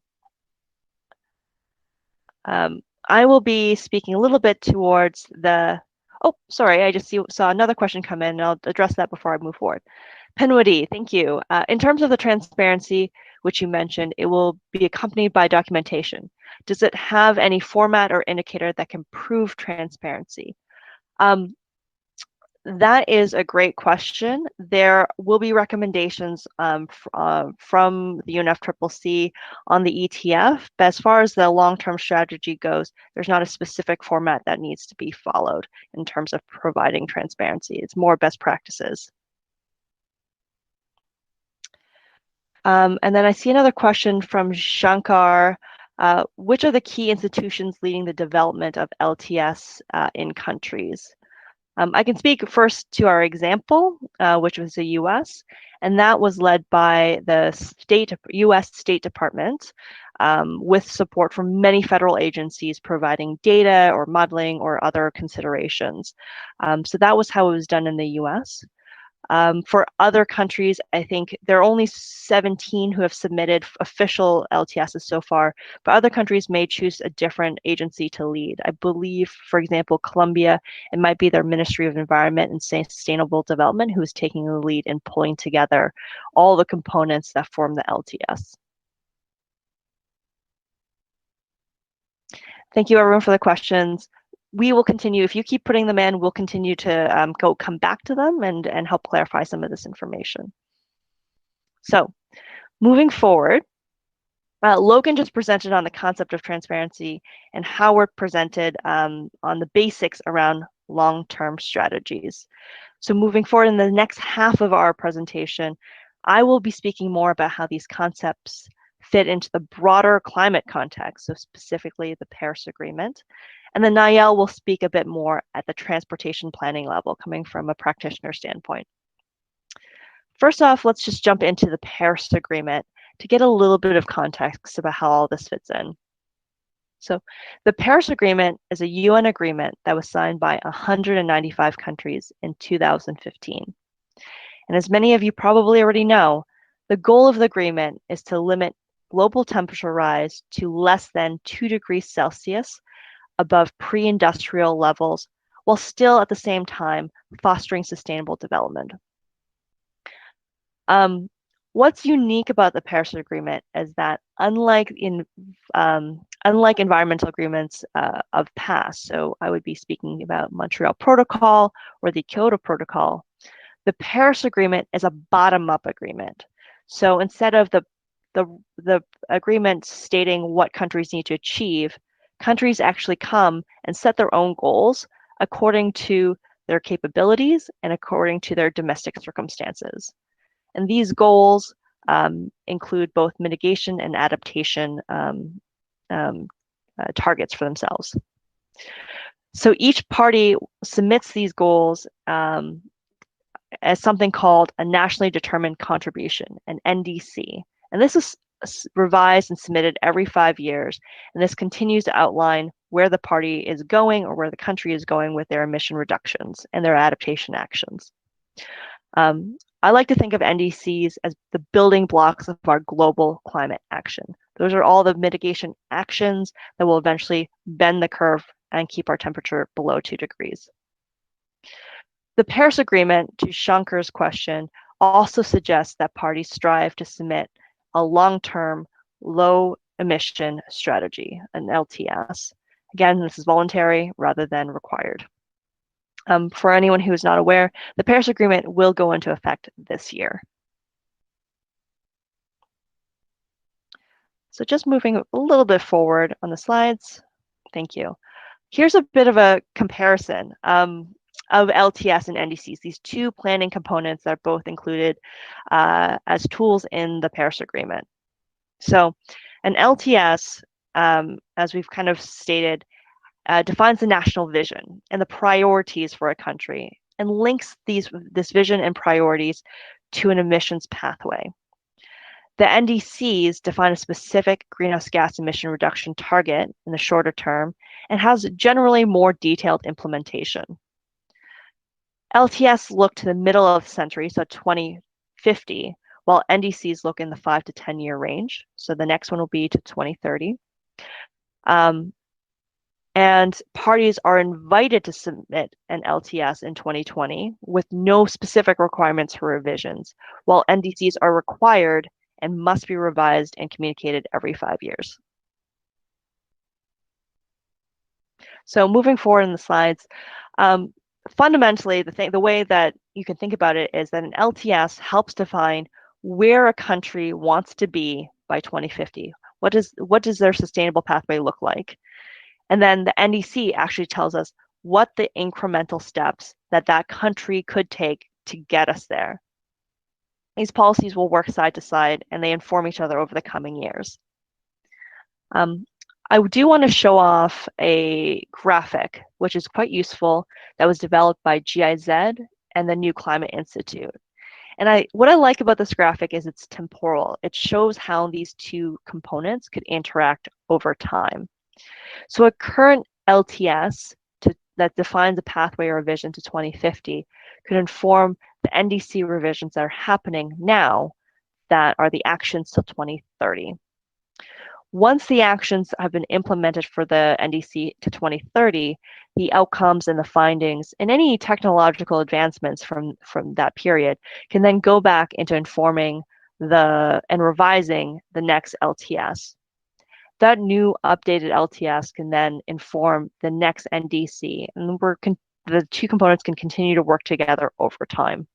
will be speaking a little bit towards the oh, sorry, I just saw another question come in, and I'll address that before I move forward. Penwoody, thank you. In terms of the transparency, which you mentioned, it will be accompanied by documentation. Does it have any format or indicator that can prove transparency? That is a great question. There will be recommendations from the UNFCCC on the ETF, but as far as the long-term strategy goes, there's not a specific format that needs to be followed in terms of providing transparency. It's more best practices. And then I see another question from Shankar. Which are the key institutions leading the development of LTS in countries? I can speak first to our example, which was the US, and that was led by the US State Department with support from many federal agencies providing data or modeling or other considerations. So that was how it was done in the US. For other countries, I think there are only 17 who have submitted official LTSs so far, but other countries may choose a different agency to lead. I believe, for example, Colombia, it might be their Ministry of Environment and Sustainable Development who is taking the lead in pulling together all the components that form the LTS. Thank you, everyone, for the questions. We will continue. If you keep putting them in, we'll continue to come back to them and help clarify some of this information. So moving forward, Logan just presented on the concept of transparency and how we're presented on the basics around long-term strategies. So moving forward in the next half of our presentation, I will be speaking more about how these concepts fit into the broader climate context, so specifically the Paris Agreement. And then Nayel will speak a bit more at the transportation planning level, coming from a practitioner standpoint. First off, let's just jump into the Paris Agreement to get a little bit of context about how all this fits in. So the Paris Agreement is a UN agreement that was signed by 195 countries in 2015. And as many of you probably already know, the goal of the agreement is to limit global temperature rise to less than 2 degrees Celsius above pre-industrial levels, while still at the same time fostering sustainable development. What's unique about the Paris Agreement is that unlike environmental agreements of past, so I would be speaking about Montreal Protocol or the Kyoto Protocol, the Paris Agreement is a bottom-up agreement. So instead of the agreement stating what countries need to achieve, countries actually come and set their own goals according to their capabilities and according to their domestic circumstances. And these goals include both mitigation and adaptation targets for themselves. So each party submits these goals as something called a nationally determined contribution, an NDC. And this is revised and submitted every 5 years. And this continues to outline where the party is going or where the country is going with their emission reductions and their adaptation actions. I like to think of NDCs as the building blocks of our global climate action. Those are all the mitigation actions that will eventually bend the curve and keep our temperature below 2 degrees. The Paris Agreement, to Shankar's question, also suggests that parties strive to submit a long-term, low-emission strategy, an LTS. Again, this is voluntary rather than required. For anyone who is not aware, the Paris Agreement will go into effect this year. So just moving a little bit forward on the slides. Thank you. Here's a bit of a comparison of LTS and NDCs, these two planning components that are both included as tools in the Paris Agreement. So an LTS, as we've kind of stated, defines the national vision and the priorities for a country and links this vision and priorities to an emissions pathway. The NDCs define a specific greenhouse gas emission reduction target in the shorter term and has generally more detailed implementation. LTS look to the middle of the century, so 2050, while NDCs look in the 5 to 10 year range. So the next one will be to 2030. And parties are invited to submit an LTS in 2020 with no specific requirements for revisions, while NDCs are required and must be revised and communicated every 5 years. So moving forward in the slides, fundamentally, the way that you can think about it is that an LTS helps define where a country wants to be by 2050. What does their sustainable pathway look like? And then the NDC actually tells us what the incremental steps that country could take to get us there. These policies will work side to side, and they inform each other over the coming years. I do want to show off a graphic, which is quite useful, that was developed by GIZ and the New Climate Institute. And what I like about this graphic is it's temporal. It shows how these two components could interact over time. So a current LTS that defines a pathway or a vision to 2050 could inform the NDC revisions that are happening now that are the actions till 2030. Once the actions have been implemented for the NDC to 2030, the outcomes and the findings and any technological advancements from that period can then go back into informing and revising the next LTS. That new updated LTS can then inform the next NDC, and the two components can continue to work together over time.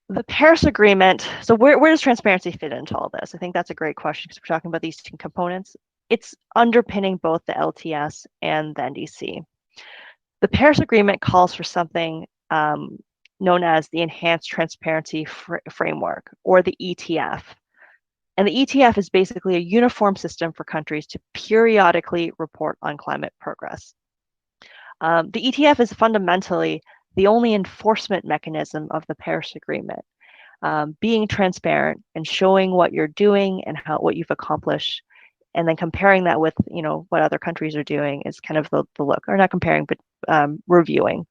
The Paris Agreement, so where does transparency fit into all this? I think that's a great question because we're talking about these two components. It's underpinning both the LTS and the NDC. The Paris Agreement calls for something known as the Enhanced Transparency Framework, or the ETF. And the ETF is basically a uniform system for countries to periodically report on climate progress. The ETF is fundamentally the only enforcement mechanism of the Paris Agreement. Being transparent and showing what you're doing and what you've accomplished, and then comparing that with what other countries are doing is kind of the look, or not comparing, but reviewing.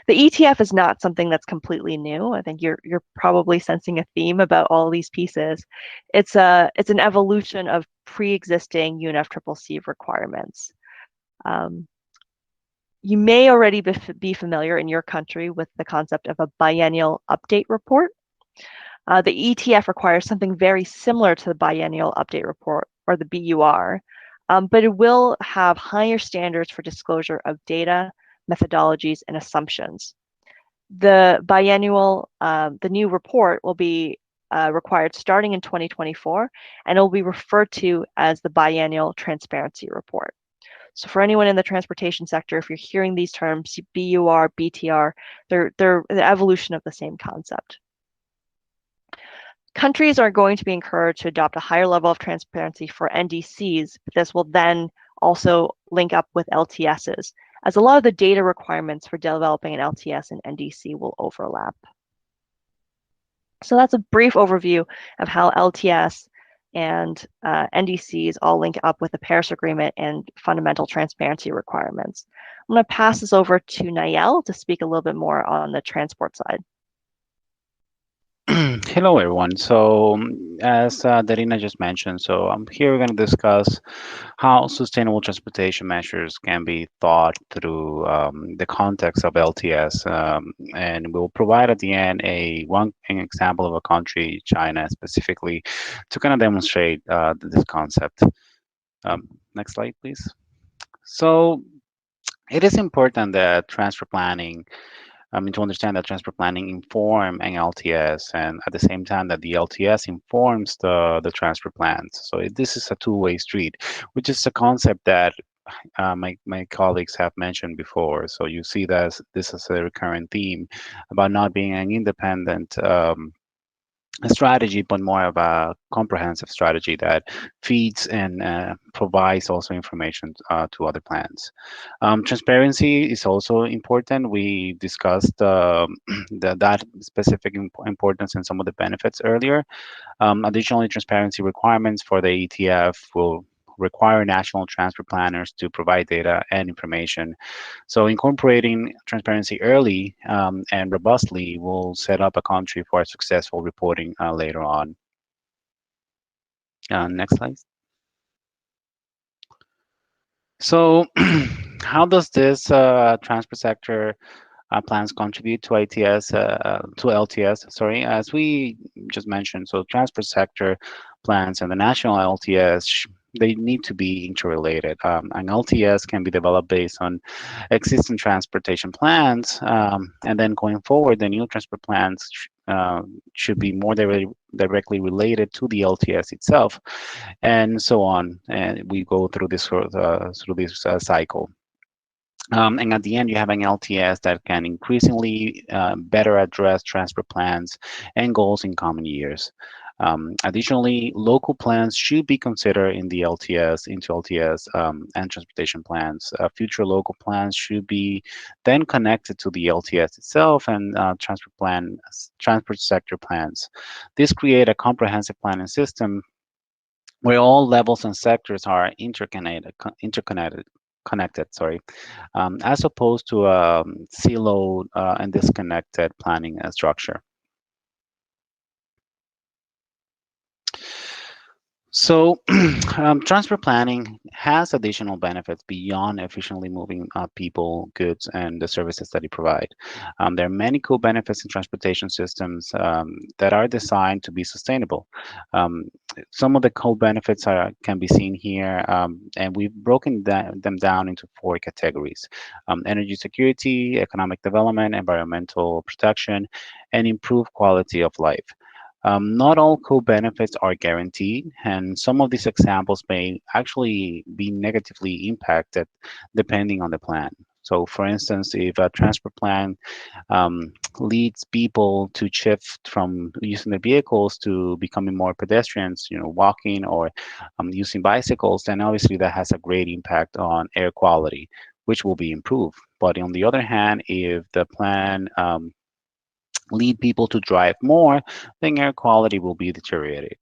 The ETF is not something that's completely new. I think you're probably sensing a theme about all these pieces. It's an evolution of pre-existing UNFCCC requirements. You may already be familiar in your country with the concept of a biennial update report. The ETF requires something very similar to the biennial update report, or the BUR, but it will have higher standards for disclosure of data, methodologies, and assumptions. The biennial, the new report will be required starting in 2024, and it will be referred to as the biennial transparency report. So for anyone in the transportation sector, if you're hearing these terms, BUR, BTR, they're the evolution of the same concept. Countries are going to be encouraged to adopt a higher level of transparency for NDCs, but this will then also link up with LTSs, as a lot of the data requirements for developing an LTS and NDC will overlap. So that's a brief overview of how LTS and NDCs all link up with the Paris Agreement and fundamental transparency requirements. I'm going to pass this over to Nayel to speak a little bit more on the transport side. Hello, everyone. So as Darina just mentioned, so I'm here we're going to discuss how sustainable transportation measures can be thought through the context of LTS. And we'll provide at the end an example of a country, China specifically, to kind of demonstrate this concept. Next slide, please. So it is important that transfer planning, to understand that transfer planning informs an LTS, and at the same time that the LTS informs the transfer plans. So this is a two-way street, which is a concept that my colleagues have mentioned before. So you see that this is a recurrent theme about not being an independent strategy, but more of a comprehensive strategy that feeds and provides also information to other plans. Transparency is also important. We discussed that specific importance and some of the benefits earlier. Additionally, transparency requirements for the ETF will require national transfer planners to provide data and information. So incorporating transparency early and robustly will set up a country for successful reporting later on. Next slide. So how does this transport sector plans contribute to LTS, sorry, as we just mentioned. So transport sector plans and the national LTS they need to be interrelated. An LTS can be developed based on existing transportation plans, and then going forward, the new transport plans should be more directly related to the LTS itself, and so on. And we go through this cycle. And at the end, you have an LTS that can increasingly better address transport plans and goals in coming years. Additionally, local plans should be considered in the LTS, into LTS and transportation plans. Future local plans should be then connected to the LTS itself and transport sector plans. This create a comprehensive planning system where all levels and sectors are connected, as opposed to a siloed and disconnected planning structure. So transport planning has additional benefits beyond efficiently moving people, goods, and the services that it provides. There are many cool benefits in transportation systems that are designed to be sustainable. Some of the cool benefits can be seen here, and we've broken them down into 4 categories: energy security, economic development, environmental protection, and improved quality of life. Not all co-benefits are guaranteed, and some of these examples may actually be negatively impacted depending on the plan. So for instance, if a transport plan leads people to shift from using their vehicles to becoming more pedestrians, walking or using bicycles, then obviously that has a great impact on air quality, which will be improved. But on the other hand, if the plan lead people to drive more, then air quality will be deteriorated.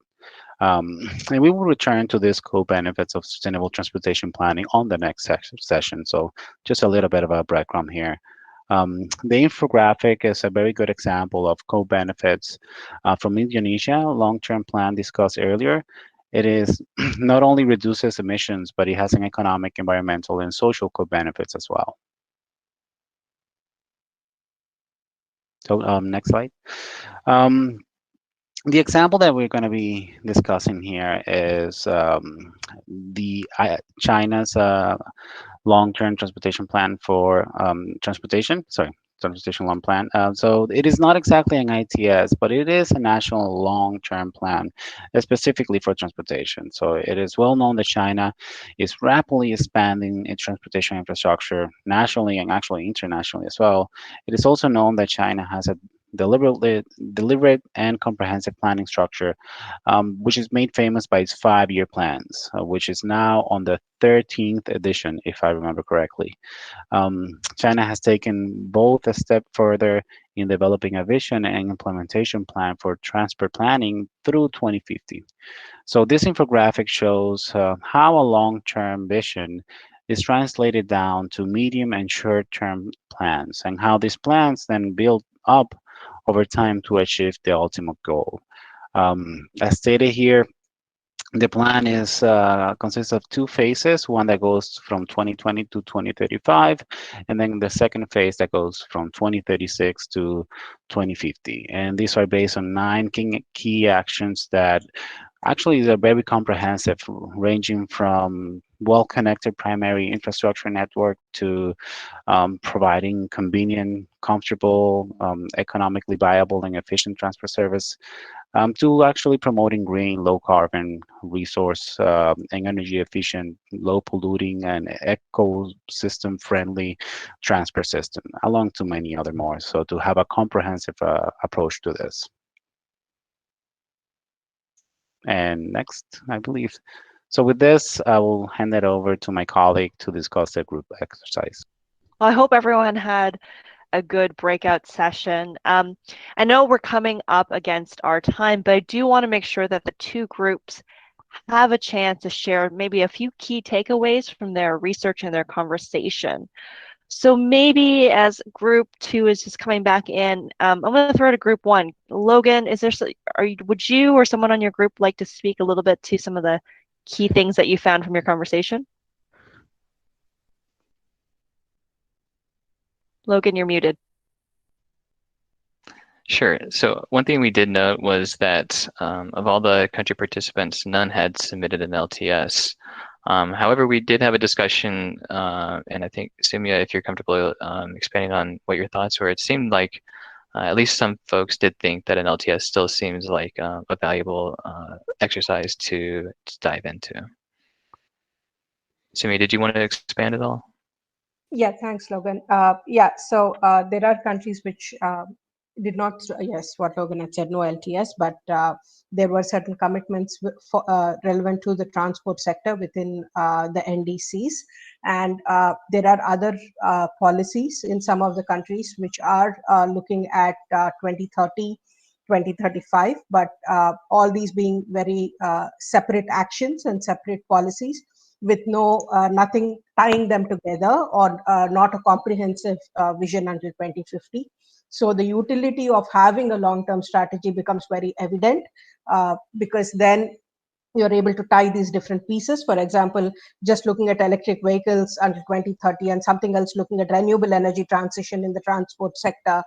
And we will return to this co-benefits of sustainable transportation planning on the next session. So just a little bit of a breadcrumb here. The infographic is a very good example of co-benefits from Indonesia, long-term plan discussed earlier. It is not only reduces emissions, but it has an economic, environmental, and social co-benefits as well. So next slide. The example that we're going to be discussing here is China's long-term transportation plan for transportation long plan. So it is not exactly an ITS, but it is a national long-term plan specifically for transportation. So it is well known that China is rapidly expanding its transportation infrastructure nationally and actually internationally as well. It is also known that China has a deliberate and comprehensive planning structure, which is made famous by its 5-year plans, which is now on the 13th edition, if I remember correctly. China has taken both a step further in developing a vision and implementation plan for transport planning through 2050. So this infographic shows how a long-term vision is translated down to medium and short-term plans, and how these plans then build up over time to achieve the ultimate goal. As stated here, the plan consists of 2 phases, one that goes from 2020 to 2035, and then the second phase that goes from 2036 to 2050. And these are based on 9 key actions that actually are very comprehensive, ranging from well-connected primary infrastructure network to providing convenient, comfortable, economically viable and efficient transport service, to actually promoting green, low carbon, resource and energy efficient, low polluting and ecosystem friendly transport system, along to many other more. So to have a comprehensive approach to this. And next, I believe. So with this, I will hand it over to my colleague to discuss the group exercise. Well, I hope everyone had a good breakout session. I know we're coming up against our time, but I do want to make sure that the 2 groups have a chance to share maybe a few key takeaways from their research and their conversation. So maybe as group 2 is just coming back in, I'm going to throw to group 1. Logan, would you or someone on your group like to speak a little bit to some of the key things that you found from your conversation? Logan, you're muted. Sure. So one thing we did note was that of all the country participants, none had submitted an LTS. However, we did have a discussion, and I think, Simya, if you're comfortable expanding on what your thoughts were, it seemed like at least some folks did think that an LTS still seems like a valuable exercise to dive into. Simya, did you want to expand at all? Yeah, thanks, Logan. So there are countries which did not, yes, what Logan had said, no LTS, but there were certain commitments relevant to the transport sector within the NDCs. And there are other policies in some of the countries which are looking at 2030, 2035, but all these being very separate actions and separate policies with nothing tying them together, or not a comprehensive vision until 2050. So the utility of having a long-term strategy becomes very evident, because then you're able to tie these different pieces. For example, just looking at electric vehicles until 2030, and something else looking at renewable energy transition in the transport sector,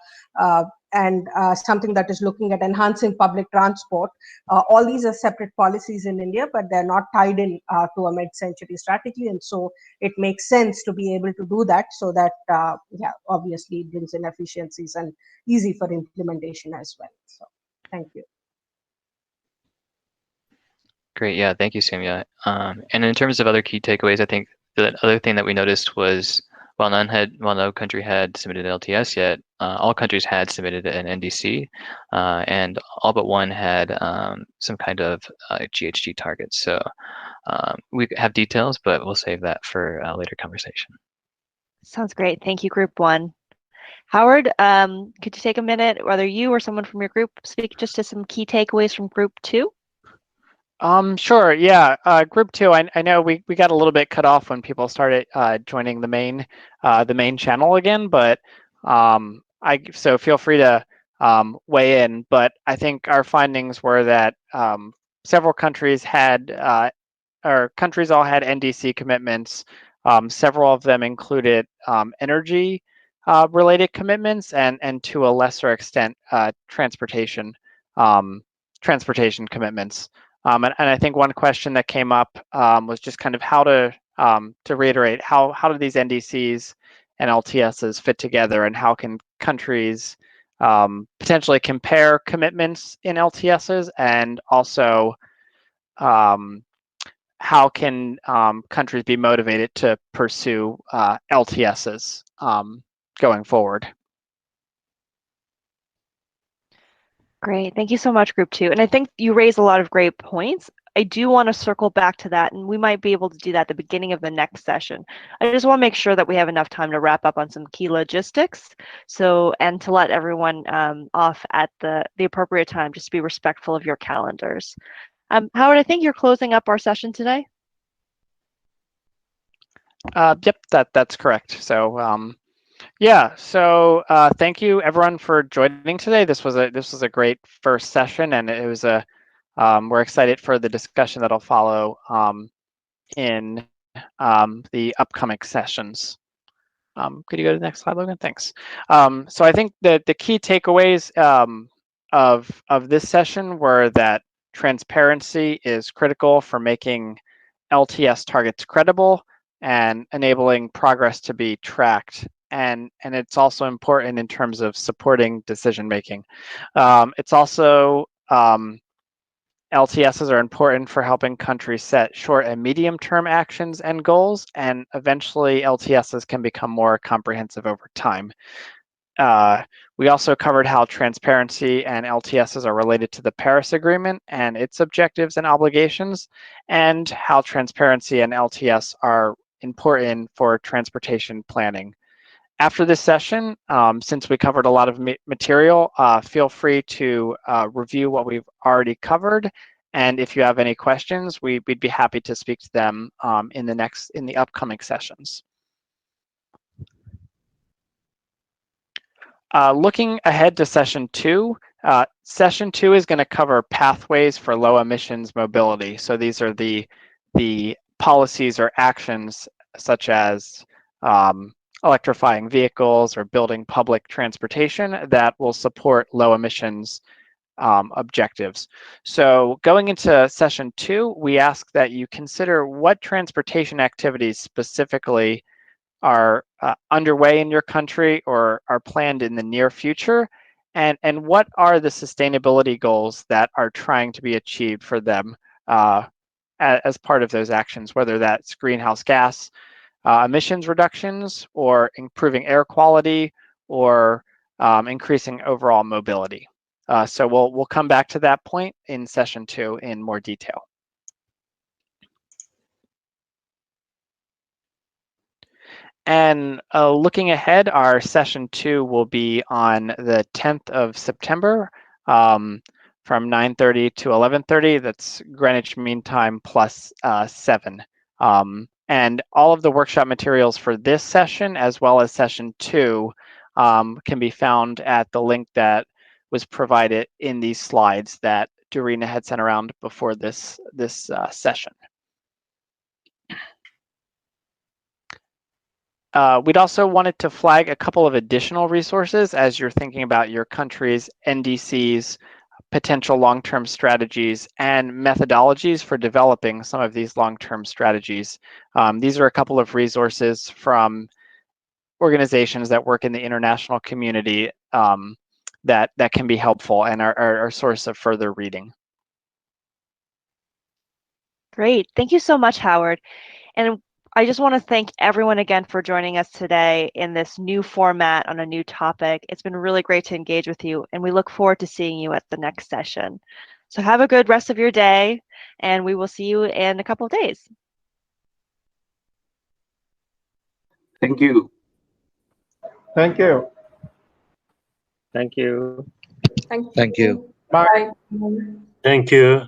and something that is looking at enhancing public transport. All these are separate policies in India, but they're not tied in to a mid-century strategy. And so it makes sense to be able to do that, so that, obviously it brings in efficiencies and easy for implementation as well. So thank you. Great, yeah, thank you, Samya. And in terms of other key takeaways, I think the other thing that we noticed was while no country had submitted an LTS yet, all countries had submitted an NDC, and all but one had some kind of GHG target. So we have details, but we'll save that for a later conversation. Sounds great. Thank you, Group 1. Howard, could you take a minute, whether you or someone from your group, speak just to some key takeaways from Group 2? Sure. Yeah. Group 2. I know we got a little bit cut off when people started joining the main channel again, but so feel free to weigh in. But I think our findings were that several countries countries all had NDC commitments. Several of them included energy related commitments, and to a lesser extent transportation commitments. And I think one question that came up was just kind of how to reiterate, how do these NDCs and LTSs fit together, and how can countries potentially compare commitments in LTSs, and also how can countries be motivated to pursue LTSs going forward? Great. Thank you so much, Group 2. And I think you raised a lot of great points. I do want to circle back to that, and we might be able to do that at the beginning of the next session. I just want to make sure that we have enough time to wrap up on some key logistics, and to let everyone off at the appropriate time, just to be respectful of your calendars. Howard, I think you're closing up our session today. Yep, that's correct. So yeah, so thank you everyone for joining today. This was a great first session, and it was we're excited for the discussion that'll follow in the upcoming sessions. Could you go to the next slide, Logan? Thanks. So I think that the key takeaways of this session were that transparency is critical for making LTS targets credible and enabling progress to be tracked. And it's also important in terms of supporting decision making. It's also LTSs are important for helping countries set short and medium term actions and goals, and eventually LTSs can become more comprehensive over time. We also covered how transparency and LTSs are related to the Paris Agreement and its objectives and obligations, and how transparency and LTS are important for transportation planning. After this session, since we covered a lot of material, feel free to review what we've already covered. And if you have any questions, we'd be happy to speak to them in the upcoming sessions. Looking ahead to session 2, session 2 is going to cover pathways for low emissions mobility. So these are the policies or actions such as electrifying vehicles or building public transportation that will support low emissions objectives. So going into session 2, we ask that you consider what transportation activities specifically are underway in your country or are planned in the near future, and what are the sustainability goals that are trying to be achieved for them as part of those actions, whether that's greenhouse gas emissions reductions or improving air quality or increasing overall mobility. So we'll come back to that point in session 2 in more detail. And looking ahead, our session 2 will be on the 10th of September from 9:30 to 11:30. That's Greenwich Mean Time plus 7. And all of the workshop materials for this session, as well as session 2, can be found at the link that was provided in these slides that Dorina had sent around before this session. We'd also wanted to flag a couple of additional resources as you're thinking about your country's NDCs, potential long-term strategies, and methodologies for developing some of these long-term strategies. These are a couple of resources from organizations that work in the international community that can be helpful and are a source of further reading. Great. Thank you so much, Howard. And I just want to thank everyone again for joining us today in this new format on a new topic. It's been really great to engage with you, and we look forward to seeing you at the next session. So have a good rest of your day, and we will see you in a couple of days. Thank you. Thank you. Thank you. Thank you. Bye. Thank you.